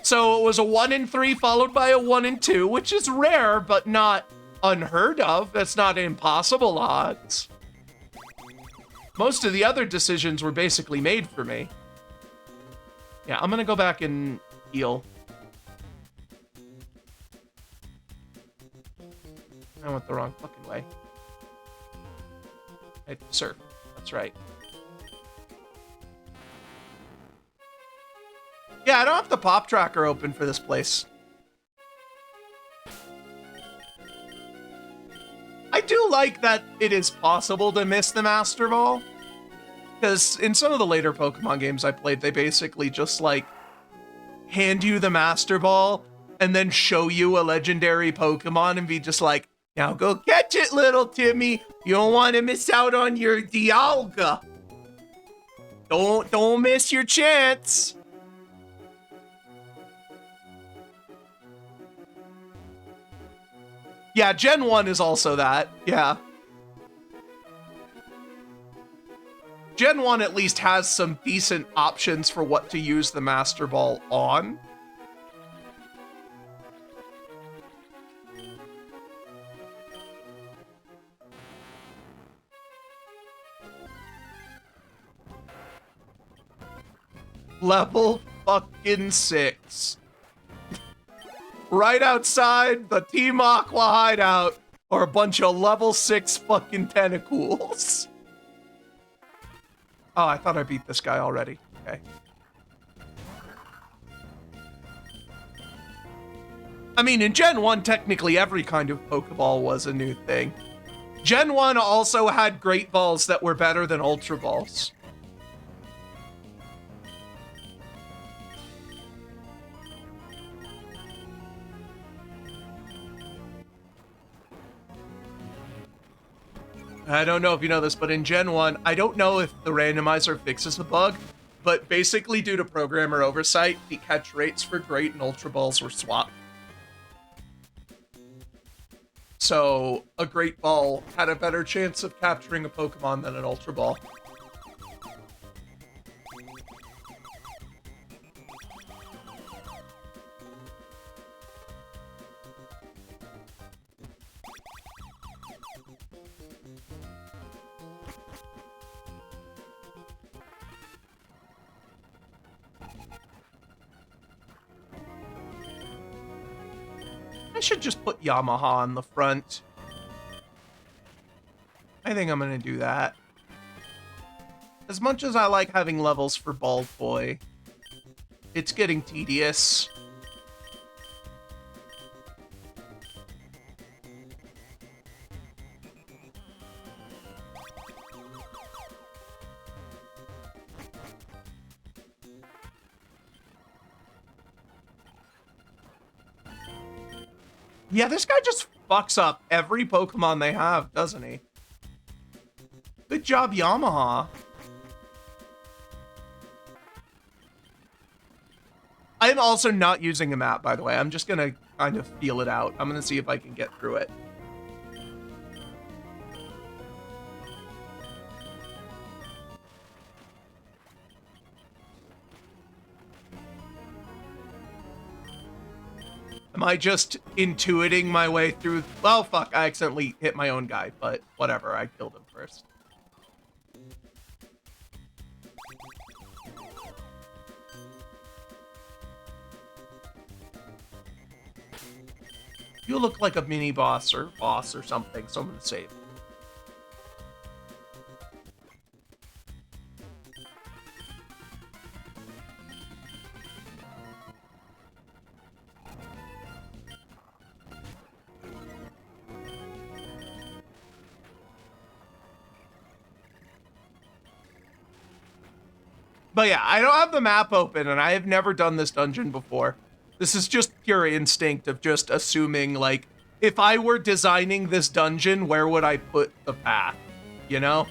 So it was a 1 in 3 followed by a 1 in 2, which is rare, but not unheard of. That's not impossible odds. Most of the other decisions were basically made for me. Yeah, I'm gonna go back and heal. I went the wrong fucking way. I surf. That's right. Yeah, I don't have the pop tracker open for this place. I do like that it is possible to miss the Master Ball. Because in some of the later Pokemon games I played, they basically just, like, hand you the Master Ball and then show you a legendary Pokemon and be just like, now go catch it, little Timmy. You don't want to miss out on your Dialga. Don't miss your chance. Yeah, Gen 1 is also that. Yeah. Gen 1 at least has some decent options for what to use the Master Ball on. Level fucking 6. Right outside the Team Aqua hideout are a bunch of level 6 fucking tentacles. Oh, I thought I beat this guy already. Okay. I mean, in Gen 1, technically every kind of Pokeball was a new thing. Gen 1 also had Great Balls that were better than Ultra Balls. I don't know if you know this, but in Gen 1, I don't know if the randomizer fixes the bug, but basically due to programmer oversight, the catch rates for Great and Ultra Balls were swapped. So a Great Ball had a better chance of capturing a Pokemon than an Ultra Ball. I should just put Yamaha on the front. I think I'm gonna do that. As much as I like having levels for Ball Boy, it's getting tedious. Yeah, this guy just fucks up every Pokemon they have, doesn't he? Good job, Yamaha. I'm also not using a map, by the way. I'm just gonna kind of feel it out. I'm gonna see if I can get through it. Am I just intuiting my way through? Well, fuck, I accidentally hit my own guy, but whatever, I killed him first. You look like a mini boss or something, so I'm gonna save. But yeah, I don't have the map open, and I have never done this dungeon before. This is just pure instinct of just assuming, like, if I were designing this dungeon, where would I put the path? You know?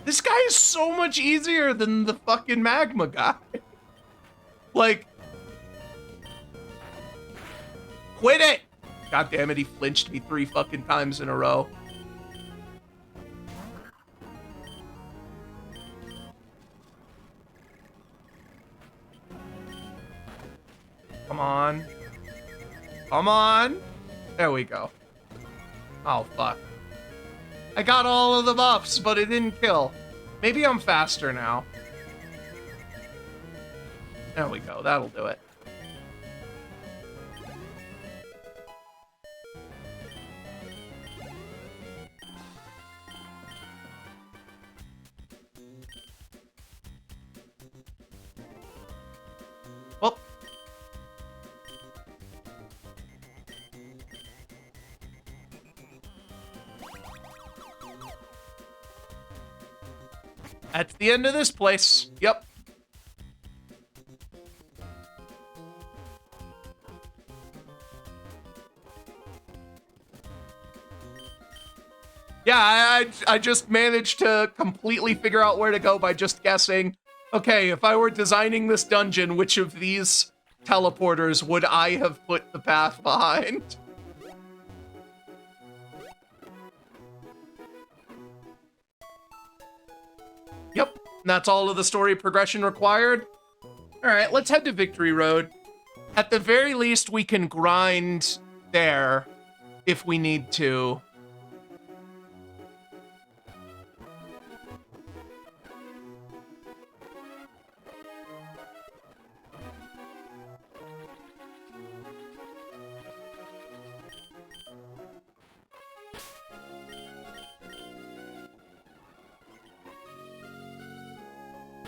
This guy is so much easier than the fucking magma guy. Like, quit it! God damn it, he flinched me 3 fucking times in a row. Come on. Come on. There we go. Oh, fuck. I got all of the buffs, but it didn't kill. Maybe I'm faster now. There we go. That'll do it. Well, That's the end of this place. Yep. Yeah, I just managed to completely figure out where to go by just guessing. Okay, if I were designing this dungeon, which of these teleporters would I have put the path behind? Yep, that's all of the story progression required. All right, let's head to Victory Road. At the very least, we can grind there if we need to.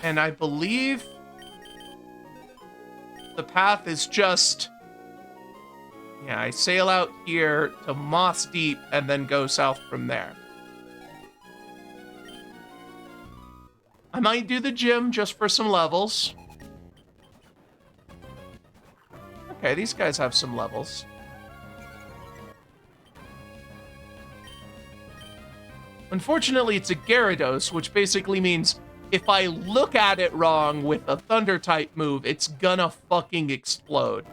And I believe the path is just... Yeah, I sail out here to Moss Deep and then go south from there. I might do the gym just for some levels. Okay, these guys have some levels. Unfortunately, it's a Gyarados, which basically means if I look at it wrong with a Thunder-type move, it's gonna fucking explode.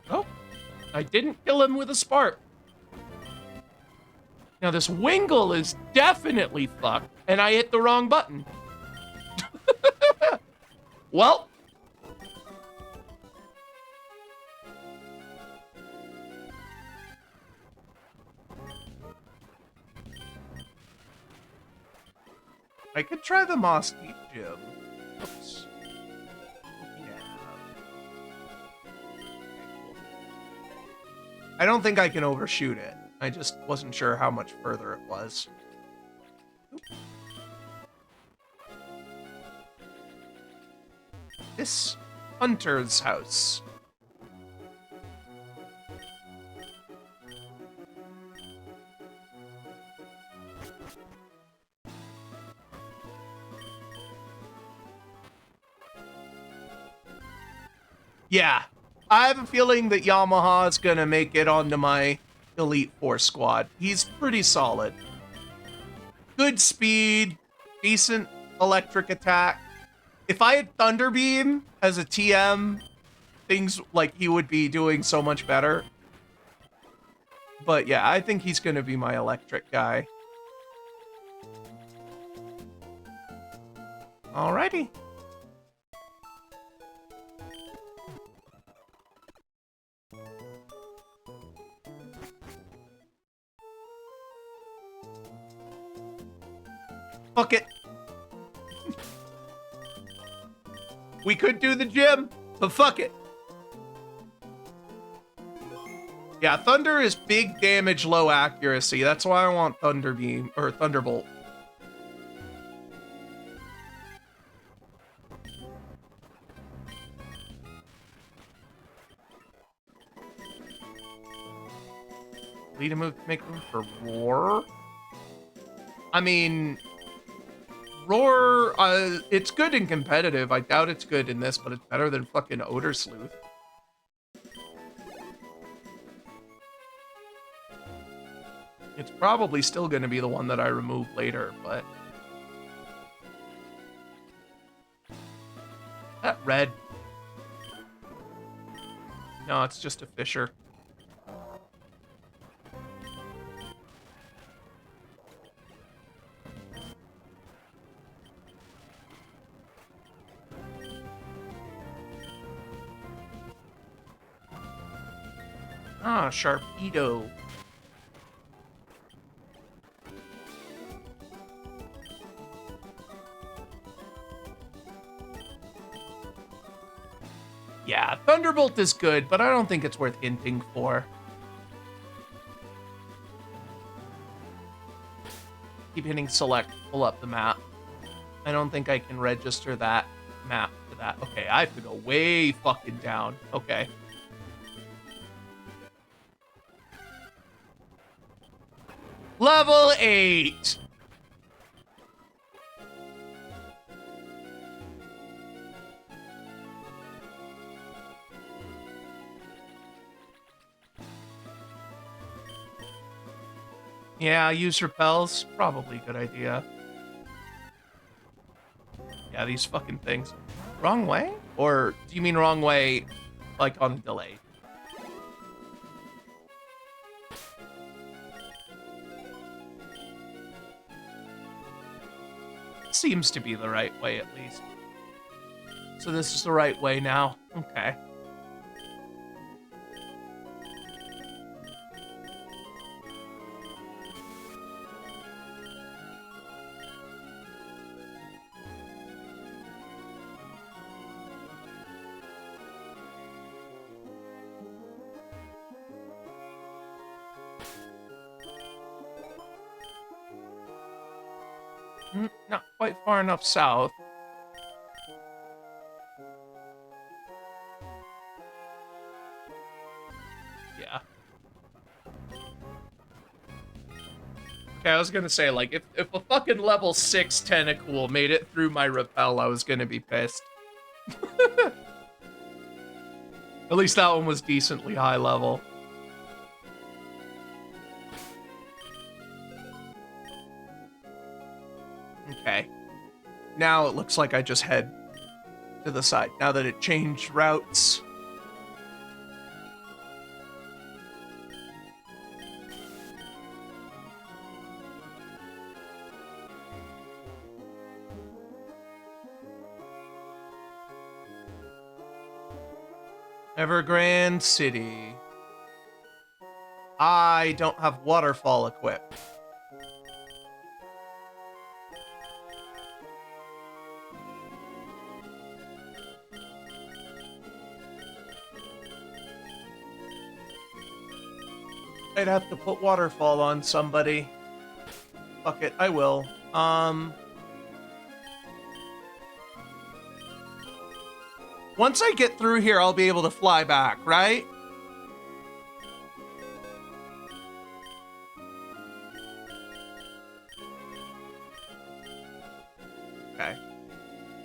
Oh, I didn't kill him with a spark. Now this Wingull is definitely fucked, and I hit the wrong button. Well. I could try the Moss Deep gym. Oops. I don't think I can overshoot it. I just wasn't sure how much further it was. Oop. This hunter's house. Yeah. I have a feeling that Yamaha is gonna make it onto my Elite Four squad. He's pretty solid. Good speed, decent electric attack. If I had Thunder Beam as a TM, things like he would be doing so much better. But yeah, I think he's gonna be my electric guy. Alrighty. Fuck it. We could do the gym, but fuck it. Yeah, Thunder is big damage, low accuracy. That's why I want Thunder Beam, or Thunderbolt. Lead a move to make room for Roar? I mean... Roar, it's good in competitive. I doubt it's good in this, but it's better than fucking Odor Sleuth. It's probably still going to be the one that I remove later, but... That red. No, it's just a Fisher. Ah, Sharpedo. Yeah, Thunderbolt is good, but I don't think it's worth hinting for. Keep hitting select, pull up the map. I don't think I can register that map to that. Okay, I have to go way fucking down. Okay. Level 8! Yeah, use repels. Probably a good idea. Yeah, these fucking things. Wrong way? Or do you mean wrong way, like on delay? Seems to be the right way, at least. So this is the right way now. Okay. Not quite far enough south. Yeah. Okay, I was gonna say, like, if a fucking level 6 Tentacool made it through my repel, I was gonna be pissed. At least that one was decently high level. Okay. Now it looks like I just head to the side, now that it changed routes. Evergrande City. I don't have waterfall equipped. I'd have to put waterfall on somebody. Fuck it, I will. Once I get through here, I'll be able to fly back, right? Okay.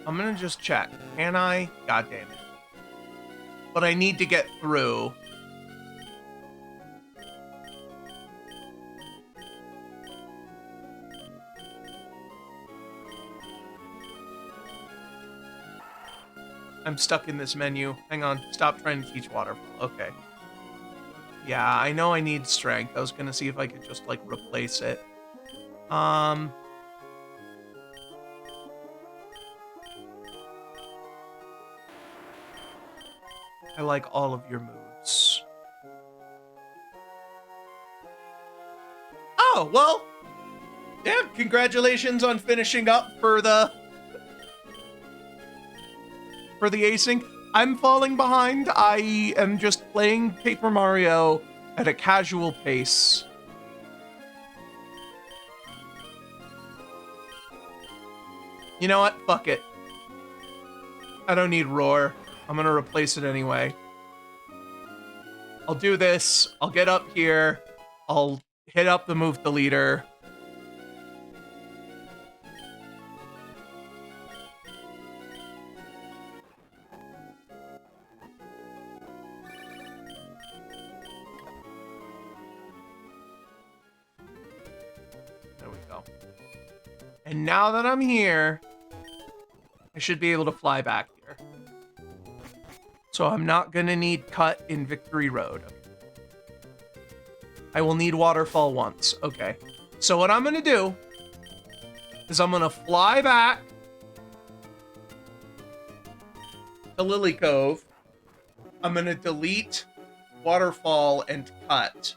I'm gonna just check. Can I? God damn it. But I need to get through. I'm stuck in this menu. Hang on. Stop trying to teach waterfall. Okay. Yeah, I know I need strength. I was gonna see if I could just, like, replace it. I like all of your moves. Oh, well. Yeah, congratulations on finishing up for the acing. I'm falling behind. I am just playing Paper Mario at a casual pace. You know what? Fuck it. I don't need Roar. I'm gonna replace it anyway. I'll do this. I'll get up here. I'll hit up the move the leader. There we go. And now that I'm here, I should be able to fly back here. So I'm not gonna need cut in Victory Road. I will need waterfall once. Okay. So what I'm gonna do is I'm gonna fly back to Lily Cove. I'm gonna delete waterfall and cut.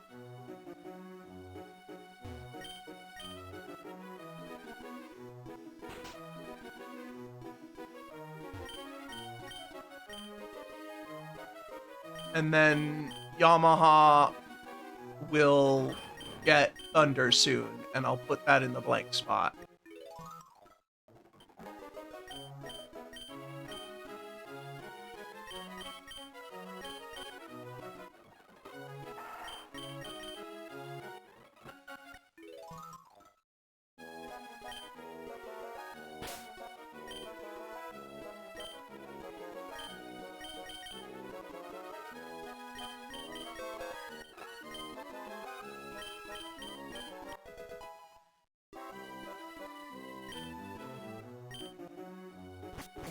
And then Yamaha will get Thunder soon, and I'll put that in the blank spot.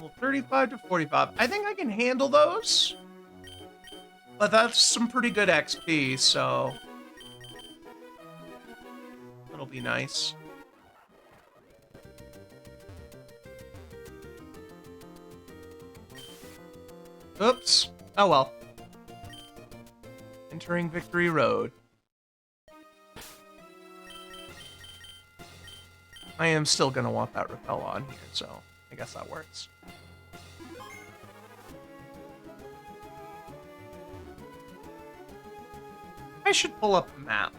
Well, 35 to 45. I think I can handle those. But that's some pretty good XP, so it'll be nice. Oops. Oh well. Entering Victory Road. I am still gonna want that repel on here, so I guess that works. I should pull up a map.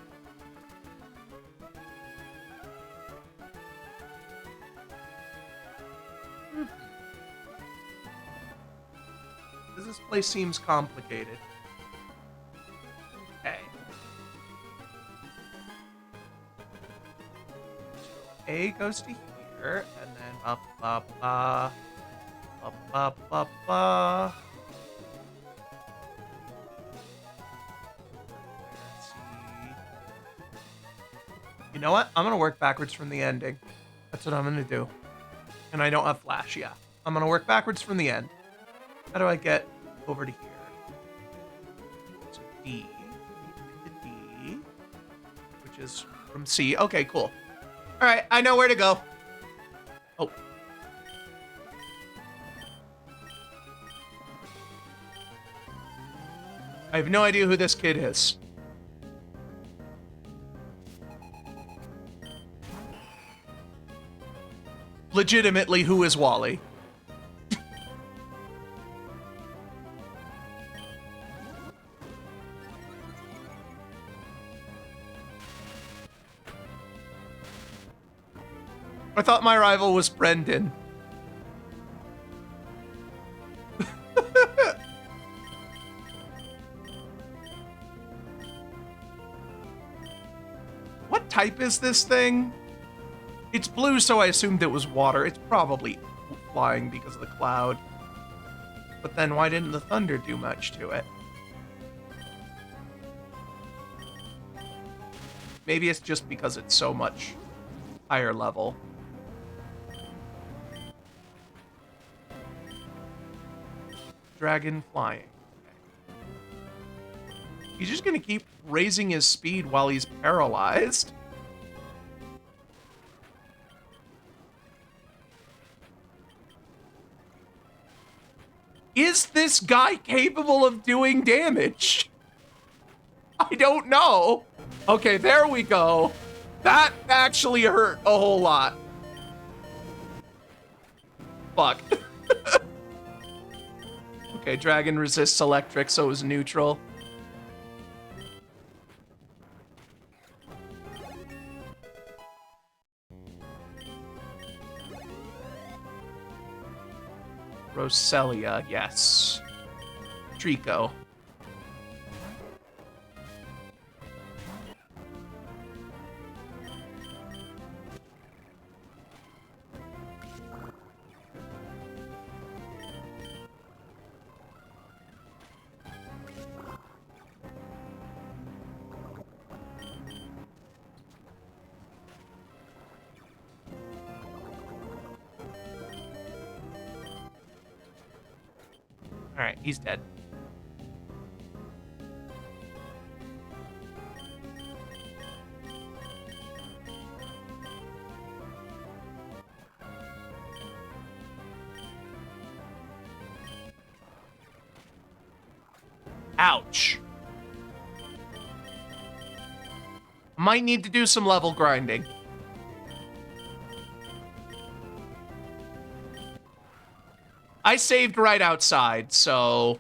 This place seems complicated. Okay. A goes to here, and then up, up, up, up, up, up. Let's see. You know what? I'm gonna work backwards from the ending. That's what I'm gonna do. And I don't have flash, yeah. I'm gonna work backwards from the end. How do I get over to here? So D, D, which is from C. Okay, cool. All right, I know where to go. Oh. I have no idea who this kid is. Legitimately, who is Wally? I thought my rival was Brendan. What type is this thing? It's blue, so I assumed it was water. It's probably flying because of the cloud. But then why didn't the thunder do much to it? Maybe it's just because it's so much higher level. Dragon flying. Okay. He's just gonna keep raising his speed while he's paralyzed. Is this guy capable of doing damage? I don't know. Okay, there we go. That actually hurt a whole lot. Fuck. Okay, dragon resists electric, so it was neutral. Roselia, yes. Trico. Alright, he's dead. Ouch. Might need to do some level grinding. I saved right outside, so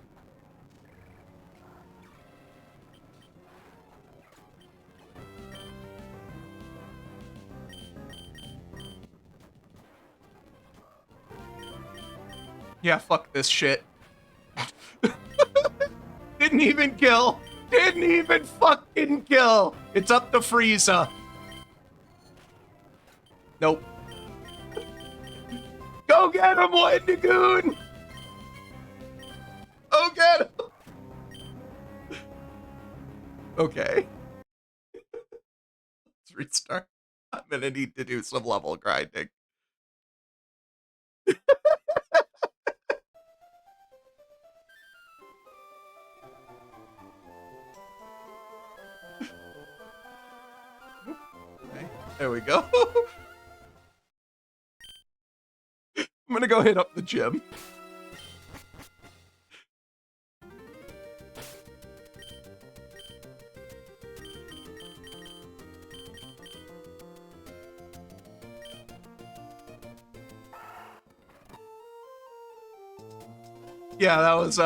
Yeah, fuck this shit. Didn't even kill. Didn't even fucking kill. It's up to Frieza. Nope. Go get him, Wendigoon! Go get him! Okay. Let's restart. I'm gonna need to do some level grinding. Okay, there we go. I'm gonna go hit up the gym. Yeah, that was,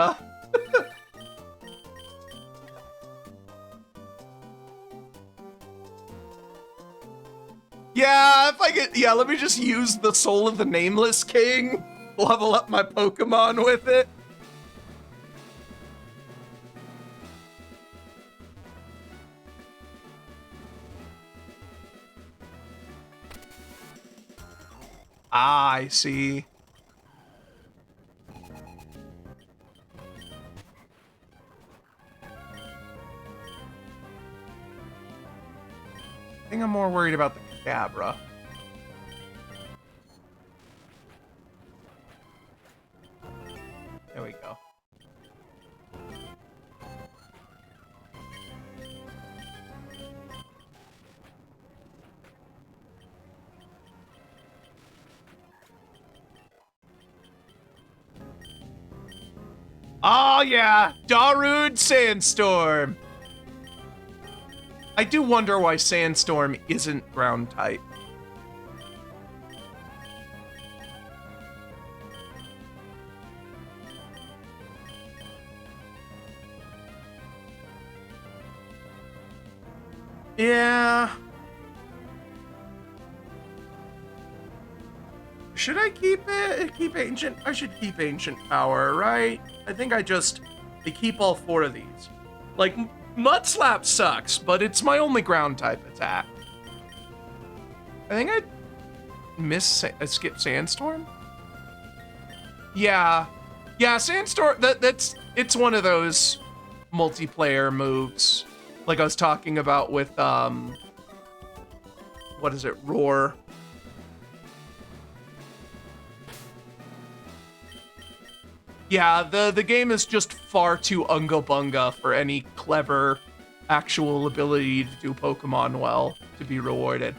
Yeah, if I get... Yeah, let me just use the Soul of the Nameless King. Level up my Pokemon with it. Ah, I see. I think I'm more worried about the Kadabra. There we go. Oh yeah, Darude Sandstorm. I do wonder why Sandstorm isn't ground type. Yeah. Should I keep it? Keep Ancient? I should keep Ancient Power, right? I think I keep all 4 of these. Like, Mud Slap sucks, but it's my only ground type attack. I think I skip Sandstorm? Yeah. Yeah, Sandstorm, it's one of those multiplayer moves. Like I was talking about with, what is it, Roar. Yeah, the game is just far too unga bunga for any clever actual ability to do Pokemon well to be rewarded.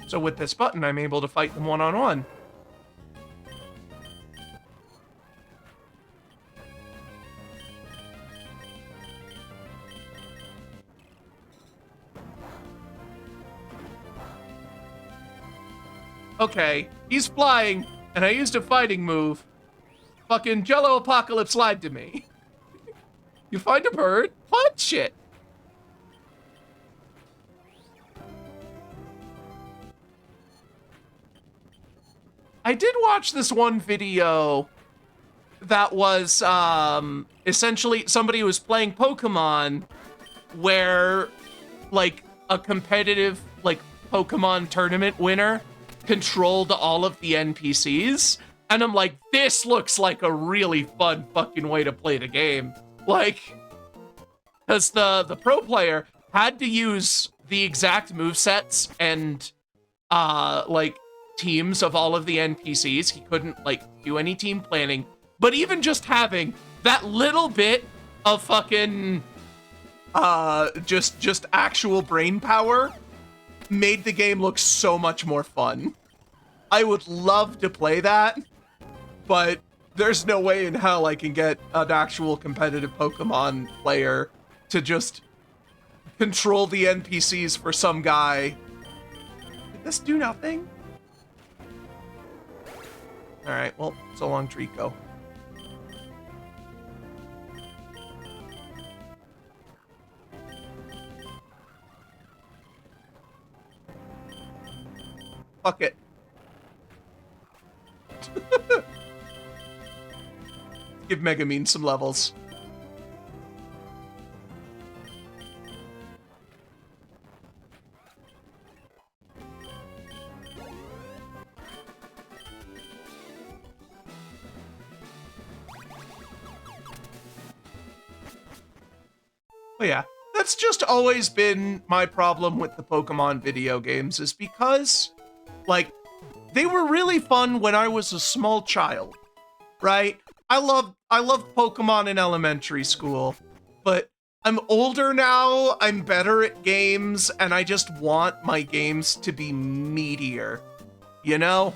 So with this button, I'm able to fight them one-on-one. Okay, he's flying, and I used a fighting move. Fucking Jello Apocalypse lied to me. You find a bird, punch it. I did watch this one video that was essentially somebody was playing Pokemon where like a competitive like Pokemon tournament winner controlled all of the NPCs, and I'm like, this looks like a really fun fucking way to play the game. Like, because the pro player had to use the exact movesets and like teams of all of the NPCs. He couldn't like do any team planning, but even just having that little bit of fucking just actual brain power made the game look so much more fun. I would love to play that, but there's no way in hell I can get an actual competitive Pokemon player to just control the NPCs for some guy. Did this do nothing? All right, well, so long, Trico. Fuck it. Give Megamine some levels. Oh yeah, that's just always been my problem with the Pokemon video games, is because, like, they were really fun when I was a small child, right? I loved Pokemon in elementary school, but I'm older now, I'm better at games, and I just want my games to be meatier, you know?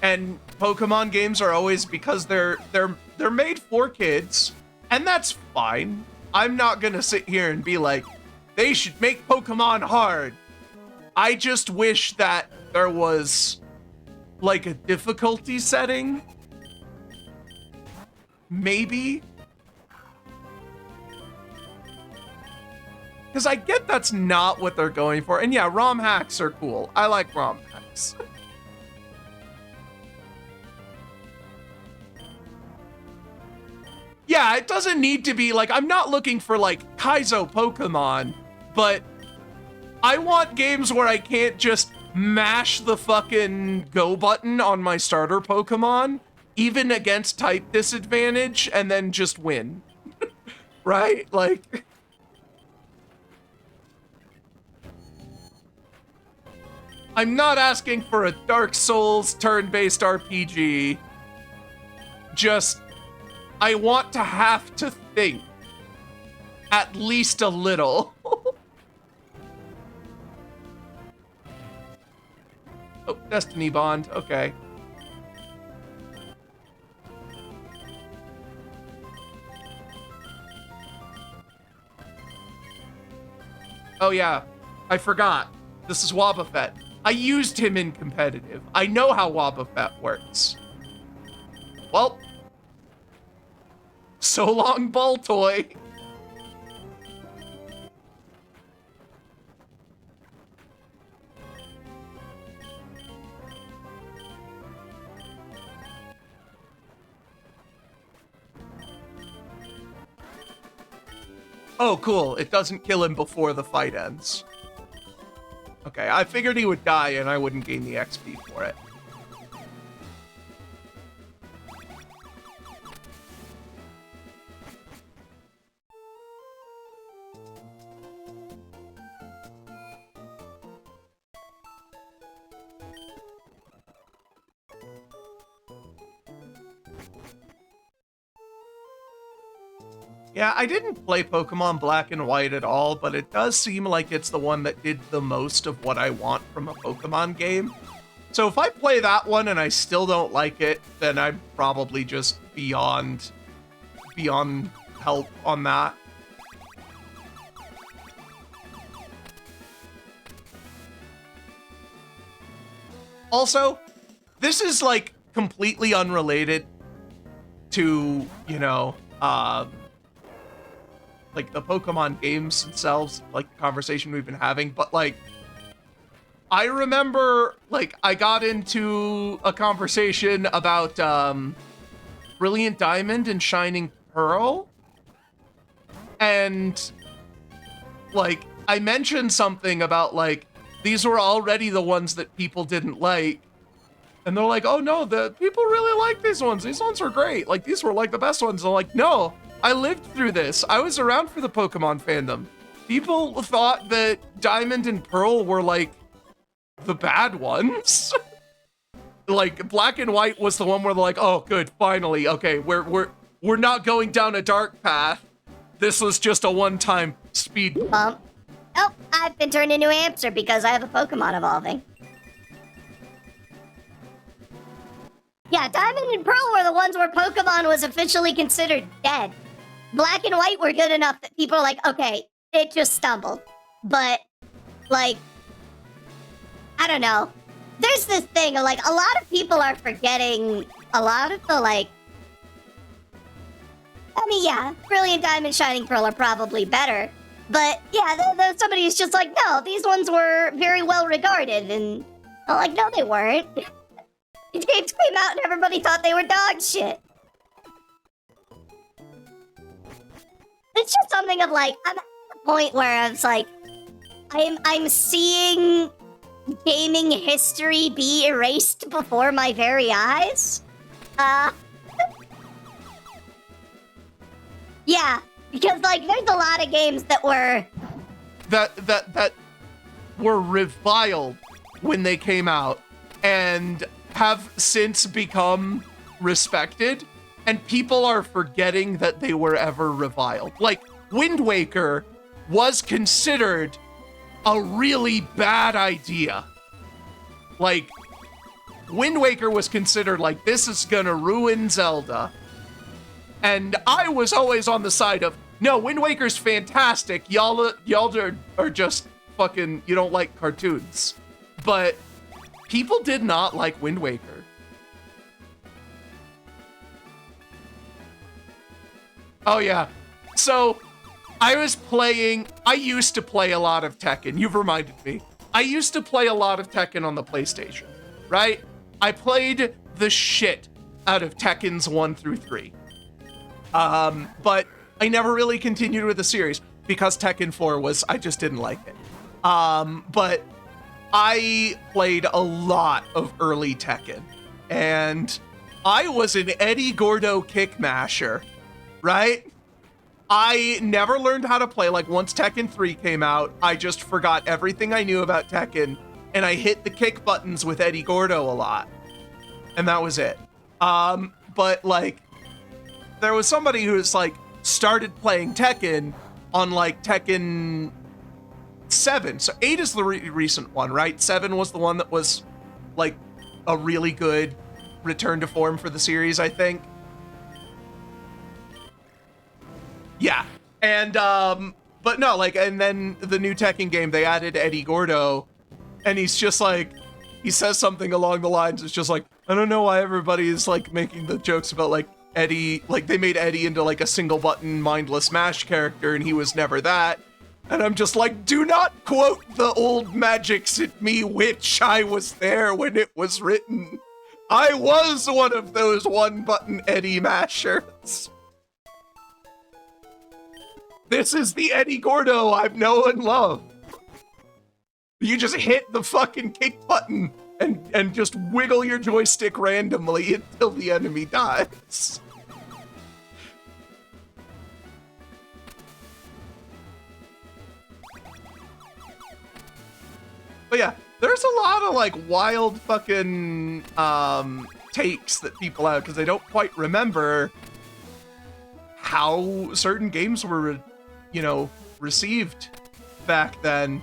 And Pokemon games are always, because they're made for kids, and that's fine. I'm not gonna sit here and be like, they should make Pokemon hard. I just wish that there was, like, a difficulty setting. Maybe. Because I get that's not what they're going for. And yeah, ROM hacks are cool. I like ROM hacks. Yeah, it doesn't need to be like, I'm not looking for like Kaizo Pokemon, but I want games where I can't just mash the fucking go button on my starter Pokemon, even against type disadvantage, and then just win. Right? Like, I'm not asking for a Dark Souls turn-based RPG. Just, I want to have to think. At least a little. Oh, Destiny Bond, okay. Oh yeah, I forgot. This is Wobbuffet. I used him in competitive. I know how Wobbuffet works. Well, so long, ball toy. Oh, cool. It doesn't kill him before the fight ends. Okay, I figured he would die and I wouldn't gain the XP for it. Yeah, I didn't play Pokemon Black and White at all, but it does seem like it's the one that did the most of what I want from a Pokemon game. So if I play that one and I still don't like it, then I'm probably just beyond help on that. Also, this is like completely unrelated to, you know, like the Pokemon games themselves, like the conversation we've been having, but like, I remember like I got into a conversation about Brilliant Diamond and Shining Pearl, and like I mentioned something about like these were already the ones that people didn't like, and they're like, oh no, the people really like these ones were great, like these were like the best ones. I'm like, no, I lived through this. I was around for the Pokemon fandom. People thought that Diamond and Pearl were like the bad ones. Like Black and White was the one where they're like, oh good, finally, okay, we're not going down a dark path. This was just a one-time speed bump. Oh, I've been turned into a hamster because I have a Pokemon evolving. Yeah, Diamond and Pearl were the ones where Pokemon was officially considered dead. Black and White were good enough that people are like, okay, it just stumbled. But, like, I don't know. There's this thing, like, a lot of people are forgetting a lot of the, like... I mean, yeah, Brilliant Diamond, Shining Pearl are probably better. But, yeah, somebody's just like, no, these ones were very well regarded, and Oh, like, no, they weren't. These games came out and everybody thought they were dog shit. It's just something of like, I'm at the point where it's like, I'm seeing gaming history be erased before my very eyes. Yeah, because like there's a lot of games that were that were reviled when they came out and have since become respected, and people are forgetting that they were ever reviled. Like Wind Waker was considered a really bad idea. Like Wind Waker was considered like, this is gonna ruin Zelda. And I was always on the side of, no, Wind Waker's fantastic. Y'all are just fucking, you don't like cartoons. But people did not like Wind Waker. Oh yeah. So I used to play a lot of Tekken. You've reminded me. I used to play a lot of Tekken on the PlayStation, right? I played the shit out of Tekkens 1 through 3. But I never really continued with the series because Tekken 4 I just didn't like it. But I played a lot of early Tekken, and I was an Eddie Gordo kick masher, right? I never learned how to play. Like once Tekken 3 came out, I just forgot everything I knew about Tekken, and I hit the kick buttons with Eddie Gordo a lot. And that was it. But like, there was somebody who was like, started playing Tekken on like Tekken 7. So 8 is the recent one, right? 7 was the one that was like a really good return to form for the series, I think. Yeah. And, but no, like, and then the new Tekken game, they added Eddie Gordo, and he's just like, he says something along the lines, it's just like, I don't know why everybody is like making the jokes about like Eddie, like they made Eddie into like a single button mindless mash character and he was never that. And I'm just like, do not quote the old magics at me, witch. I was there when it was written. I was one of those one button Eddie mashers. This is the Eddie Gordo I've known and loved. You just hit the fucking kick button and just wiggle your joystick randomly until the enemy dies. But yeah, there's a lot of like wild fucking takes that people have because they don't quite remember how certain games were, received back then.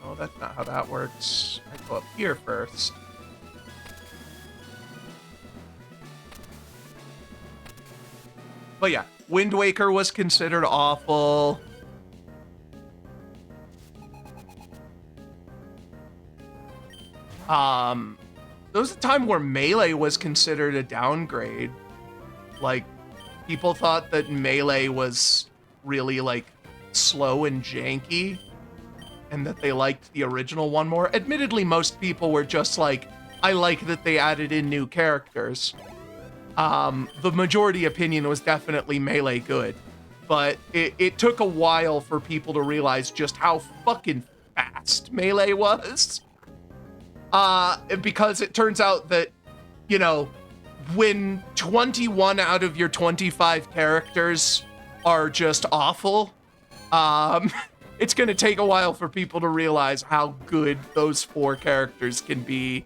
Oh, that's not how that works. I go up here first. But yeah, Wind Waker was considered awful. There was a time where Melee was considered a downgrade. Like, people thought that Melee was really, like, slow and janky, and that they liked the original one more. Admittedly, most people were just like, I like that they added in new characters. The majority opinion was definitely Melee good, but it took a while for people to realize just how fucking fast Melee was. Because it turns out that, when 21 out of your 25 characters are just awful, it's going to take a while for people to realize how good those 4 characters can be.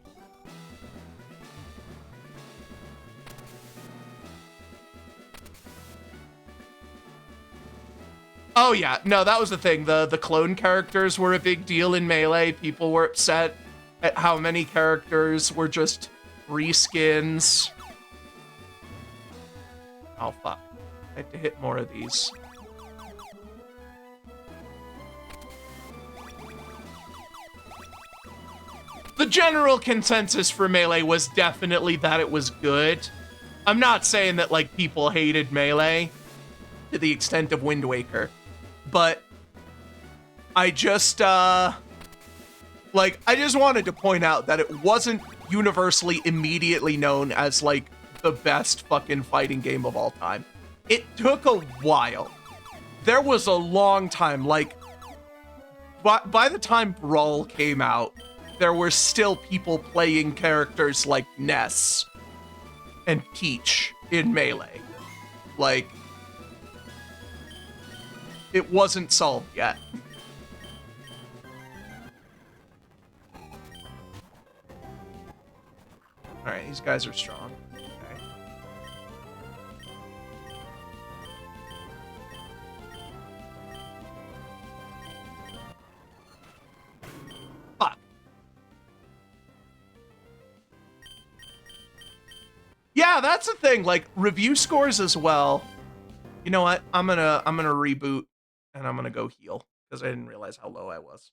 Oh yeah, no, that was the thing. The clone characters were a big deal in Melee. People were upset at how many characters were just reskins. Oh fuck. I have to hit more of these. The general consensus for Melee was definitely that it was good. I'm not saying that, like, people hated Melee to the extent of Wind Waker, but I just, like, I just wanted to point out that it wasn't universally immediately known as, like, the best fucking fighting game of all time. It took a while. There was a long time, like, by the time Brawl came out, there were still people playing characters like Ness and Peach in Melee. Like, it wasn't solved yet. Alright, these guys are strong. Okay. Fuck. Yeah, that's the thing. Like, review scores as well. You know what? I'm gonna reboot and I'm gonna go heal because I didn't realize how low I was.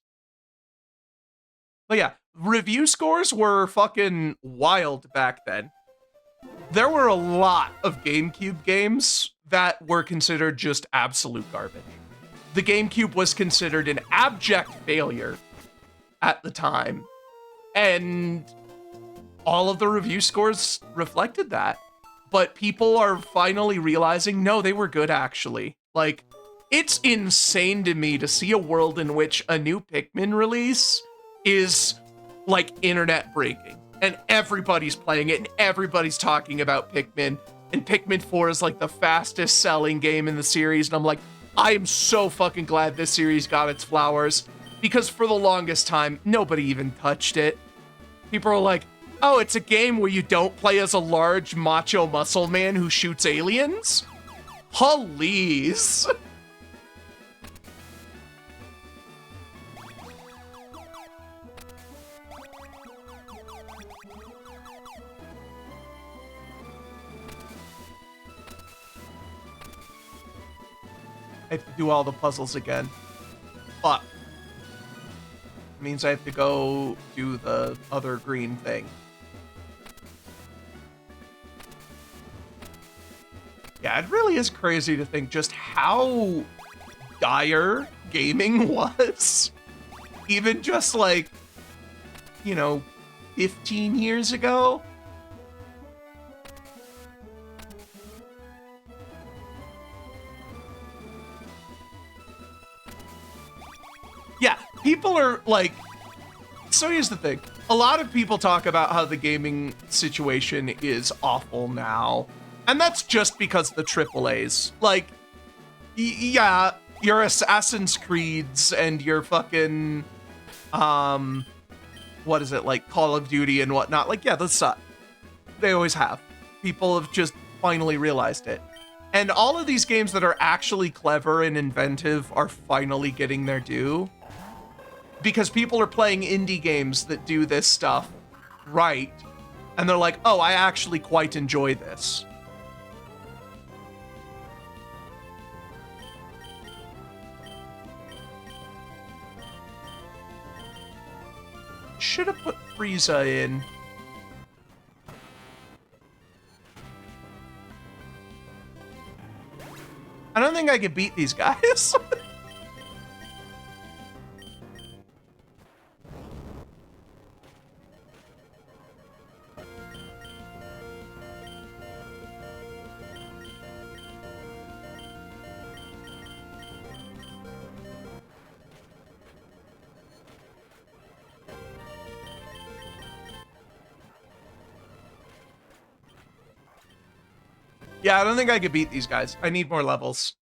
But yeah, review scores were fucking wild back then. There were a lot of GameCube games that were considered just absolute garbage. The GameCube was considered an abject failure at the time, and all of the review scores reflected that. But people are finally realizing, no, they were good actually. Like, it's insane to me to see a world in which a new Pikmin release is like internet breaking and everybody's playing it and everybody's talking about Pikmin, and Pikmin 4 is like the fastest selling game in the series, and I'm like, I am so fucking glad this series got its flowers, because for the longest time nobody even touched it. People are like, oh, it's a game where you don't play as a large macho muscle man who shoots aliens? Please. I have to do all the puzzles again. Fuck. It means I have to go do the other green thing. Yeah, it really is crazy to think just how dire gaming was. Even just like, you know, 15 years ago. Yeah, people are like, so here's the thing. A lot of people talk about how the gaming situation is awful now. And that's just because the AAAs. Like, yeah, your Assassin's Creeds and your fucking, what is it, like Call of Duty and whatnot. Like, yeah, those suck. They always have. People have just finally realized it. And all of these games that are actually clever and inventive are finally getting their due. Because people are playing indie games that do this stuff right. And they're like, oh, I actually quite enjoy this. Should have put Frieza in. I don't think I could beat these guys. Yeah, I don't think I could beat these guys. I need more levels.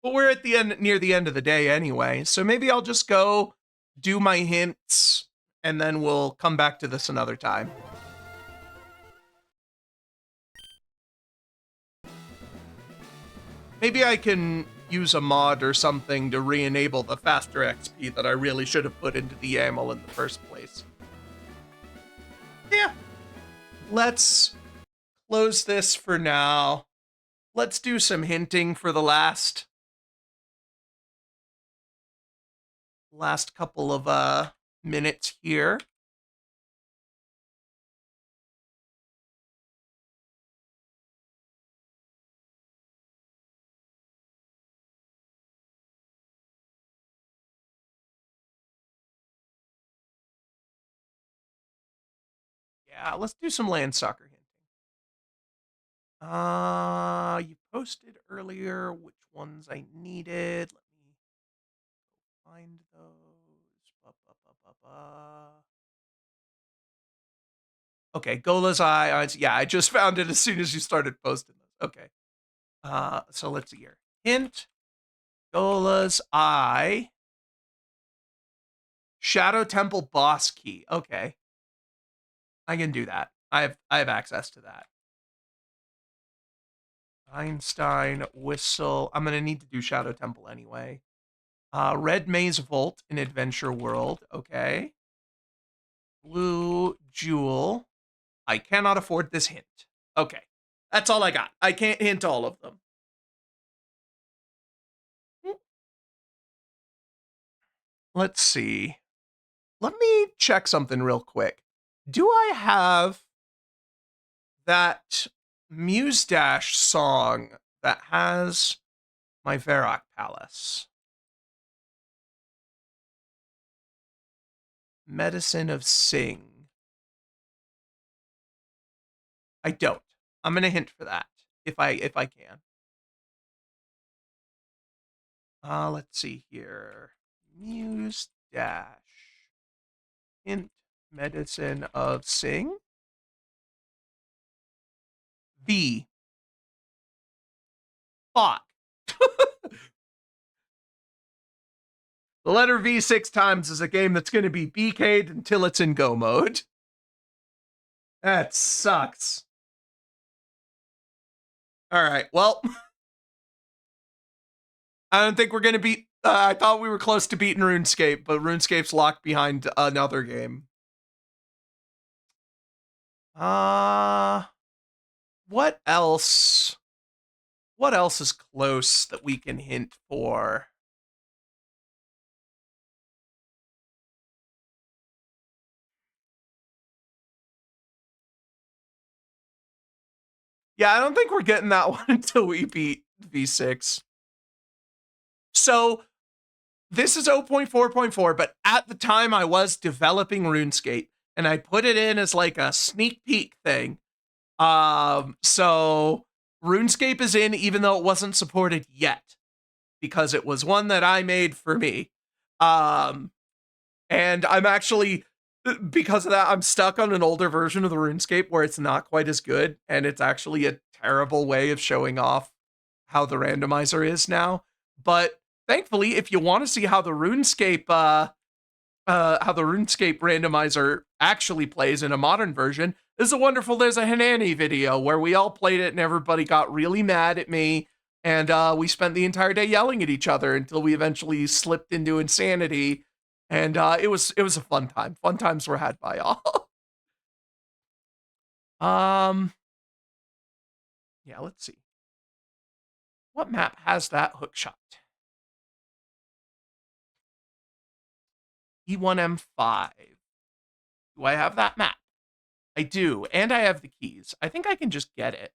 But we're at the end, near the end of the day anyway, so maybe I'll just go do my hints and then we'll come back to this another time. Maybe I can use a mod or something to re-enable the faster XP that I really should have put into the YAML in the first place. Yeah. Let's close this for now. Let's do some hinting for the last couple of minutes here. Yeah, let's do some land sucker hinting. You posted earlier which ones I needed. Let me find those. Okay, Gola's Eye. Yeah, I just found it as soon as you started posting those. Okay. So let's see here. Hint. Gola's Eye. Shadow Temple boss key. Okay. I can do that. I have access to that. Einstein whistle. I'm gonna need to do Shadow Temple anyway. Red Maze Vault in Adventure World. Okay. Blue Jewel. I cannot afford this hint. Okay. That's all I got. I can't hint all of them. Let's see. Let me check something real quick. Do I have that Muse Dash song that has my Varrock Palace? Medicine of Sing. I don't. I'm gonna hint for that if I can. Let's see here. Muse Dash. Hint Medicine of Sing. V. Fuck. The letter V 6 times is a game that's going to be BK'd until it's in go mode. That sucks. All right, well, I don't think we're going to beat... I thought we were close to beating RuneScape, but RuneScape's locked behind another game. What else? What else is close that we can hint for? Yeah, I don't think we're getting that one until we beat V6. So this is 0.4.4, but at the time I was developing RuneScape, and I put it in as like a sneak peek thing. So RuneScape is in even though it wasn't supported yet, because it was one that I made for me. And I'm actually, because of that, I'm stuck on an older version of the RuneScape where it's not quite as good, and it's actually a terrible way of showing off how the randomizer is now. But thankfully, if you want to see how the RuneScape randomizer actually plays in a modern version, there's a Hanani video where we all played it and everybody got really mad at me, and we spent the entire day yelling at each other until we eventually slipped into insanity. And it was a fun time. Fun times were had by all. Yeah, let's see. What map has that hook shot? E1M5. Do I have that map? I do, and I have the keys. I think I can just get it.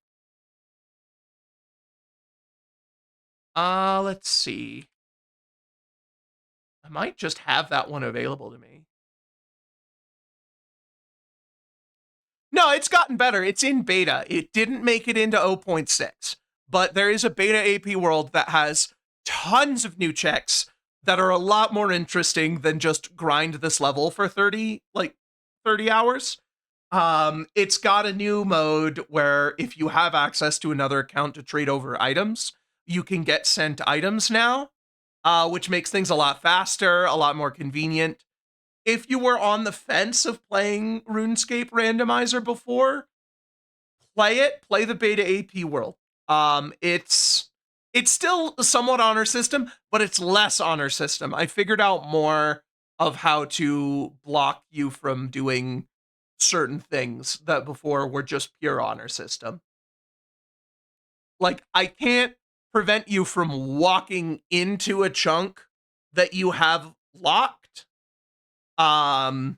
Let's see. I might just have that one available to me. No, it's gotten better. It's in beta. It didn't make it into 0.6, but there is a beta AP world that has tons of new checks that are a lot more interesting than just grind this level for 30 hours. It's got a new mode where if you have access to another account to trade over items, you can get sent items now, which makes things a lot faster, a lot more convenient. If you were on the fence of playing RuneScape Randomizer before, play the beta AP world. It's still somewhat honor system, but it's less honor system. I figured out more of how to block you from doing certain things that before were just pure honor system. Like, I can't prevent you from walking into a chunk that you have locked. But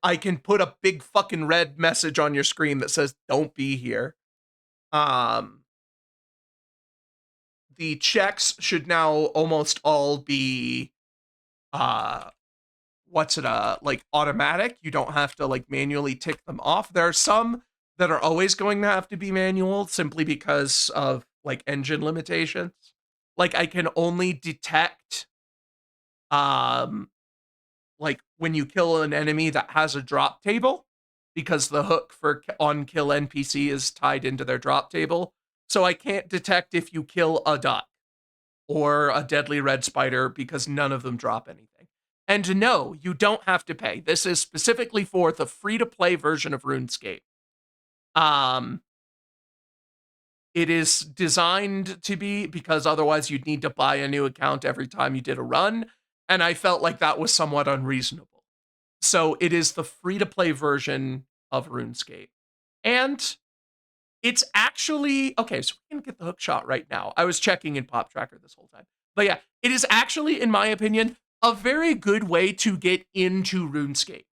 I can put a big fucking red message on your screen that says, don't be here. The checks should now almost all be like automatic. You don't have to like manually tick them off. There are some that are always going to have to be manual simply because of like engine limitations. Like I can only detect like when you kill an enemy that has a drop table, because the hook for on kill NPC is tied into their drop table. So I can't detect if you kill a duck or a deadly red spider because none of them drop anything. And no, you don't have to pay. This is specifically for the free-to-play version of RuneScape. It is designed to be, because otherwise you'd need to buy a new account every time you did a run, and I felt like that was somewhat unreasonable. So it is the free-to-play version of RuneScape. And it's actually, okay, so we can get the hook shot right now. I was checking in Pop Tracker this whole time. But yeah, it is actually, in my opinion, a very good way to get into RuneScape.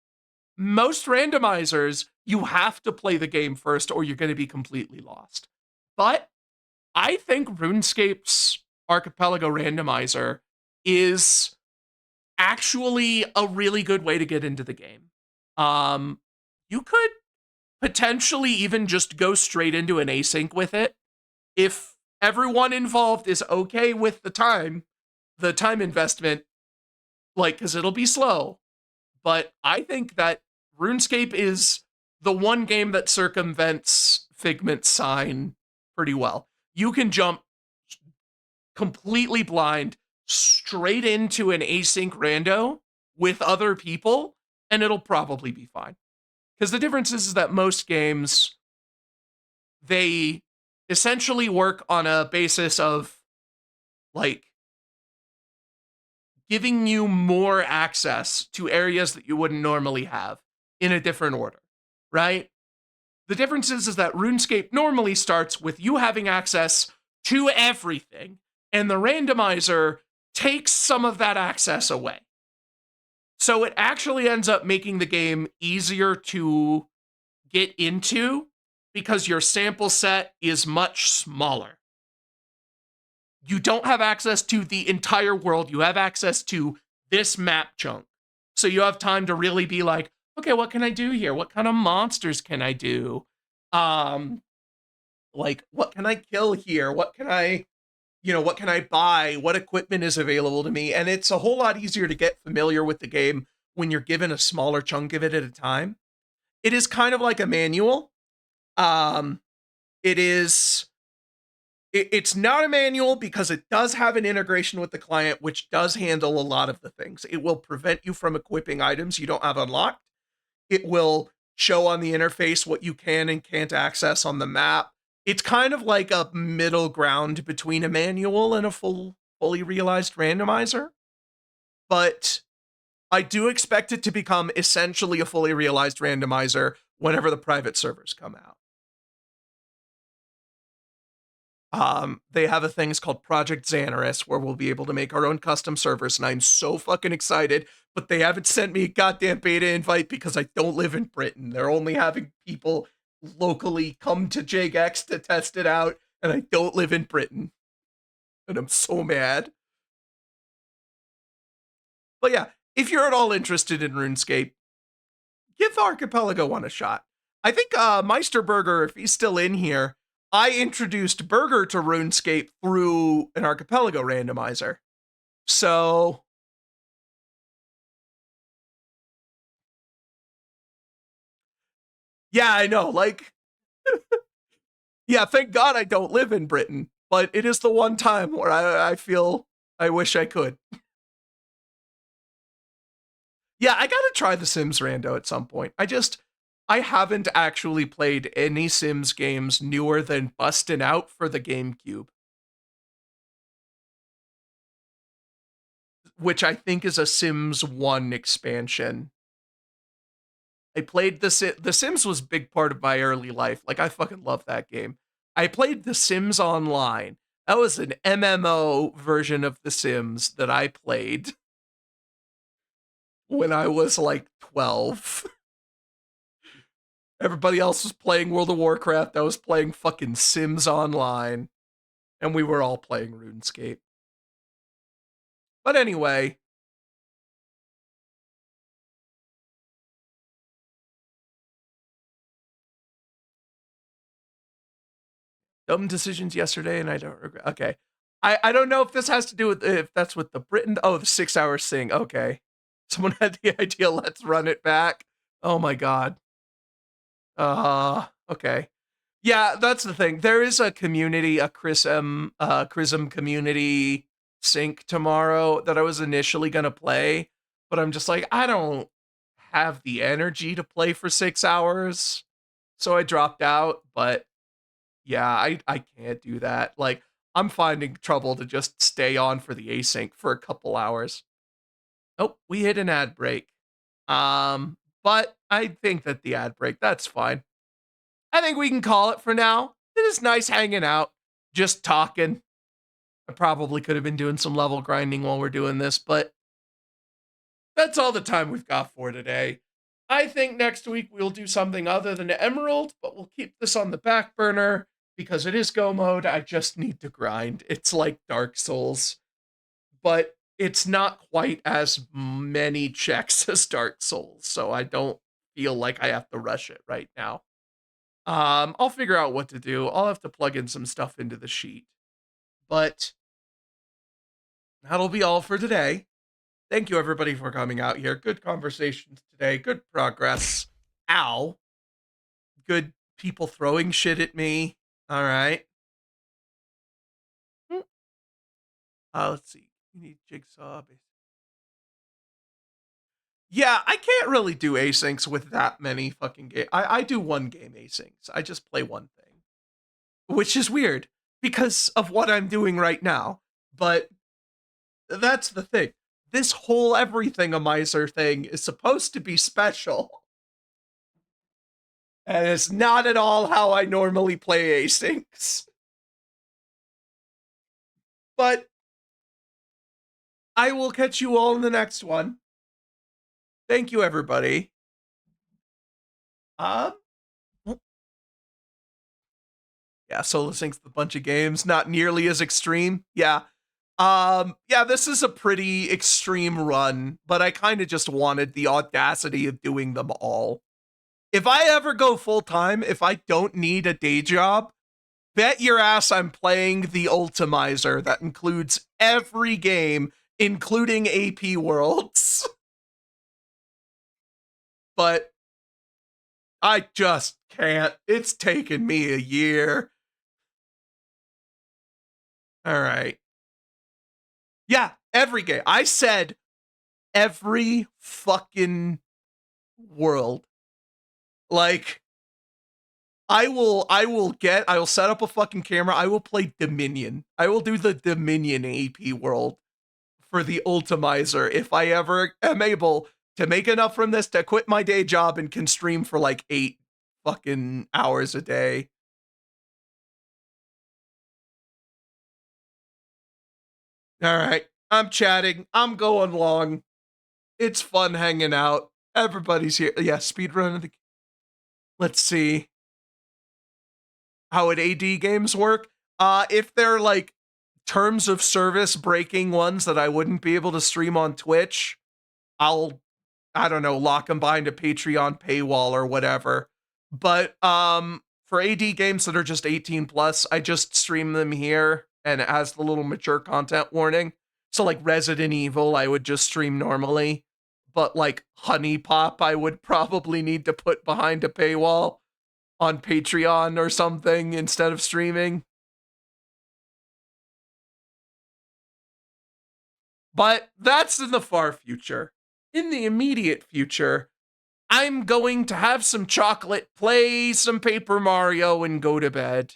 Most randomizers, you have to play the game first or you're going to be completely lost. But I think RuneScape's Archipelago Randomizer is actually a really good way to get into the game. You could potentially even just go straight into an async with it if everyone involved is okay with the time investment, like, because it'll be slow. But I think that RuneScape is the one game that circumvents Figment's sign pretty well. You can jump completely blind straight into an async rando with other people, and it'll probably be fine. Because the difference is that most games, they essentially work on a basis of, like, giving you more access to areas that you wouldn't normally have in a different order, right? The difference is that RuneScape normally starts with you having access to everything, and the randomizer takes some of that access away. So it actually ends up making the game easier to get into because your sample set is much smaller. You don't have access to the entire world. You have access to this map chunk. So you have time to really be like, okay, what can I do here? What kind of monsters can I do? Like, what can I kill here? What can I buy? What equipment is available to me? And it's a whole lot easier to get familiar with the game when you're given a smaller chunk of it at a time. It is kind of like a manual. It's not a manual because it does have an integration with the client, which does handle a lot of the things. It will prevent you from equipping items you don't have unlocked. It will show on the interface what you can and can't access on the map. It's kind of like a middle ground between a manual and a fully realized randomizer. But I do expect it to become essentially a fully realized randomizer whenever the private servers come out. They have a thing called Project Xanaris where we'll be able to make our own custom servers, and I'm so fucking excited, but they haven't sent me a goddamn beta invite because I don't live in Britain. They're only having people locally come to JGX to test it out, and I don't live in Britain. And I'm so mad. But yeah, if you're at all interested in RuneScape, give Archipelago 1 a shot. I think Meisterburger, if he's still in here, I introduced Burger to RuneScape through an Archipelago randomizer. So yeah, I know. Like, yeah, thank God I don't live in Britain, but it is the one time where I feel I wish I could. Yeah, I gotta try the Sims rando at some point. I haven't actually played any Sims games newer than Bustin' Out for the GameCube, which I think is a Sims 1 expansion. I played The Sims was a big part of my early life. Like, I fucking love that game. I played The Sims Online. That was an MMO version of The Sims that I played when I was like 12. Everybody else was playing World of Warcraft. I was playing fucking Sims Online. And we were all playing RuneScape. But anyway, Dumb decisions yesterday, and I don't regret. Okay. I don't know if this has to do with if that's with the Britain. Oh, the 6 hours thing. Okay. Someone had the idea. Let's run it back. Oh my god. Okay. Yeah, that's the thing. There is a community, a Chrism community sync tomorrow that I was initially gonna play, but I'm just like, I don't have the energy to play for 6 hours. So I dropped out, but yeah, I can't do that. Like, I'm finding trouble to just stay on for the async for a couple hours. Oh, we hit an ad break. But I think that the ad break, that's fine. I think we can call it for now. It is nice hanging out, just talking. I probably could have been doing some level grinding while we're doing this, but that's all the time we've got for today. I think next week we'll do something other than Emerald, but we'll keep this on the back burner because it is go mode. I just need to grind. It's like Dark Souls, but it's not quite as many checks as Dark Souls, so I don't feel like I have to rush it right now. I'll figure out what to do. I'll have to plug in some stuff into the sheet. But that'll be all for today. Thank you, everybody, for coming out here. Good conversations today. Good progress. Ow. Good people throwing shit at me. All right. Let's see. You need Jigsaw. Yeah, I can't really do asyncs with that many fucking games. I do one game asyncs. I just play one thing, which is weird because of what I'm doing right now. But that's the thing. This whole Everythingomizer thing is supposed to be special. And it's not at all how I normally play asyncs. But I will catch you all in the next one. Thank you, everybody. Yeah, Solo Sync's a bunch of games, not nearly as extreme. Yeah. Yeah, this is a pretty extreme run, but I kind of just wanted the audacity of doing them all. If I ever go full time, if I don't need a day job, bet your ass I'm playing the Ultimizer that includes every game, including AP Worlds. But I just can't. It's taken me a year. All right. Yeah, every game. I said every fucking world. Like, I will set up a fucking camera. I will play Dominion. I will do the Dominion AP world for the Ultimizer if I ever am able to make enough from this to quit my day job and can stream for like 8 fucking hours a day. All right. I'm chatting. I'm going long. It's fun hanging out. Everybody's here. Yeah, speedrun. Let's see how at AD games work. If they're like terms of service breaking ones that I wouldn't be able to stream on Twitch, I don't know, lock them behind a Patreon paywall or whatever. But for AD games that are just 18 plus, I just stream them here and it has the little mature content warning. So like Resident Evil, I would just stream normally. But like Honey Pop, I would probably need to put behind a paywall on Patreon or something instead of streaming. But that's in the far future. In the immediate future, I'm going to have some chocolate, play some Paper Mario, and go to bed.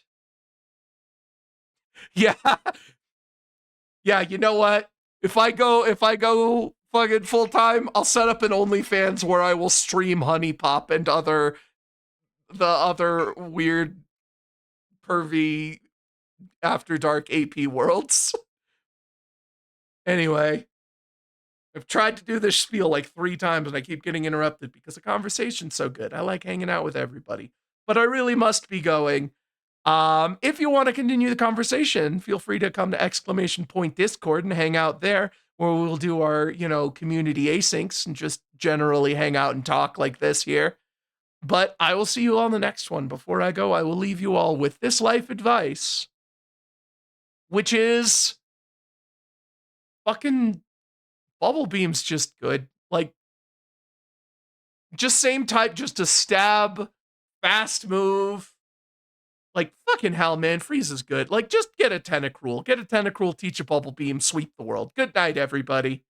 Yeah. Yeah, you know what? If I go fucking full time, I'll set up an OnlyFans where I will stream Honey Pop and the other weird pervy After Dark AP worlds. Anyway, I've tried to do this spiel like 3 times and I keep getting interrupted because the conversation's so good. I like hanging out with everybody, but I really must be going. If you want to continue the conversation, feel free to come to ! Discord and hang out there where we'll do our, community asyncs and just generally hang out and talk like this here. But I will see you on the next one. Before I go, I will leave you all with this life advice, which is fucking Bubble Beam's just good. Like, just same type, just a stab, fast move. Like, fucking hell, man, Freeze is good. Like, just get a Tentacruel. Get a Tentacruel, teach a Bubble Beam, sweep the world. Good night, everybody.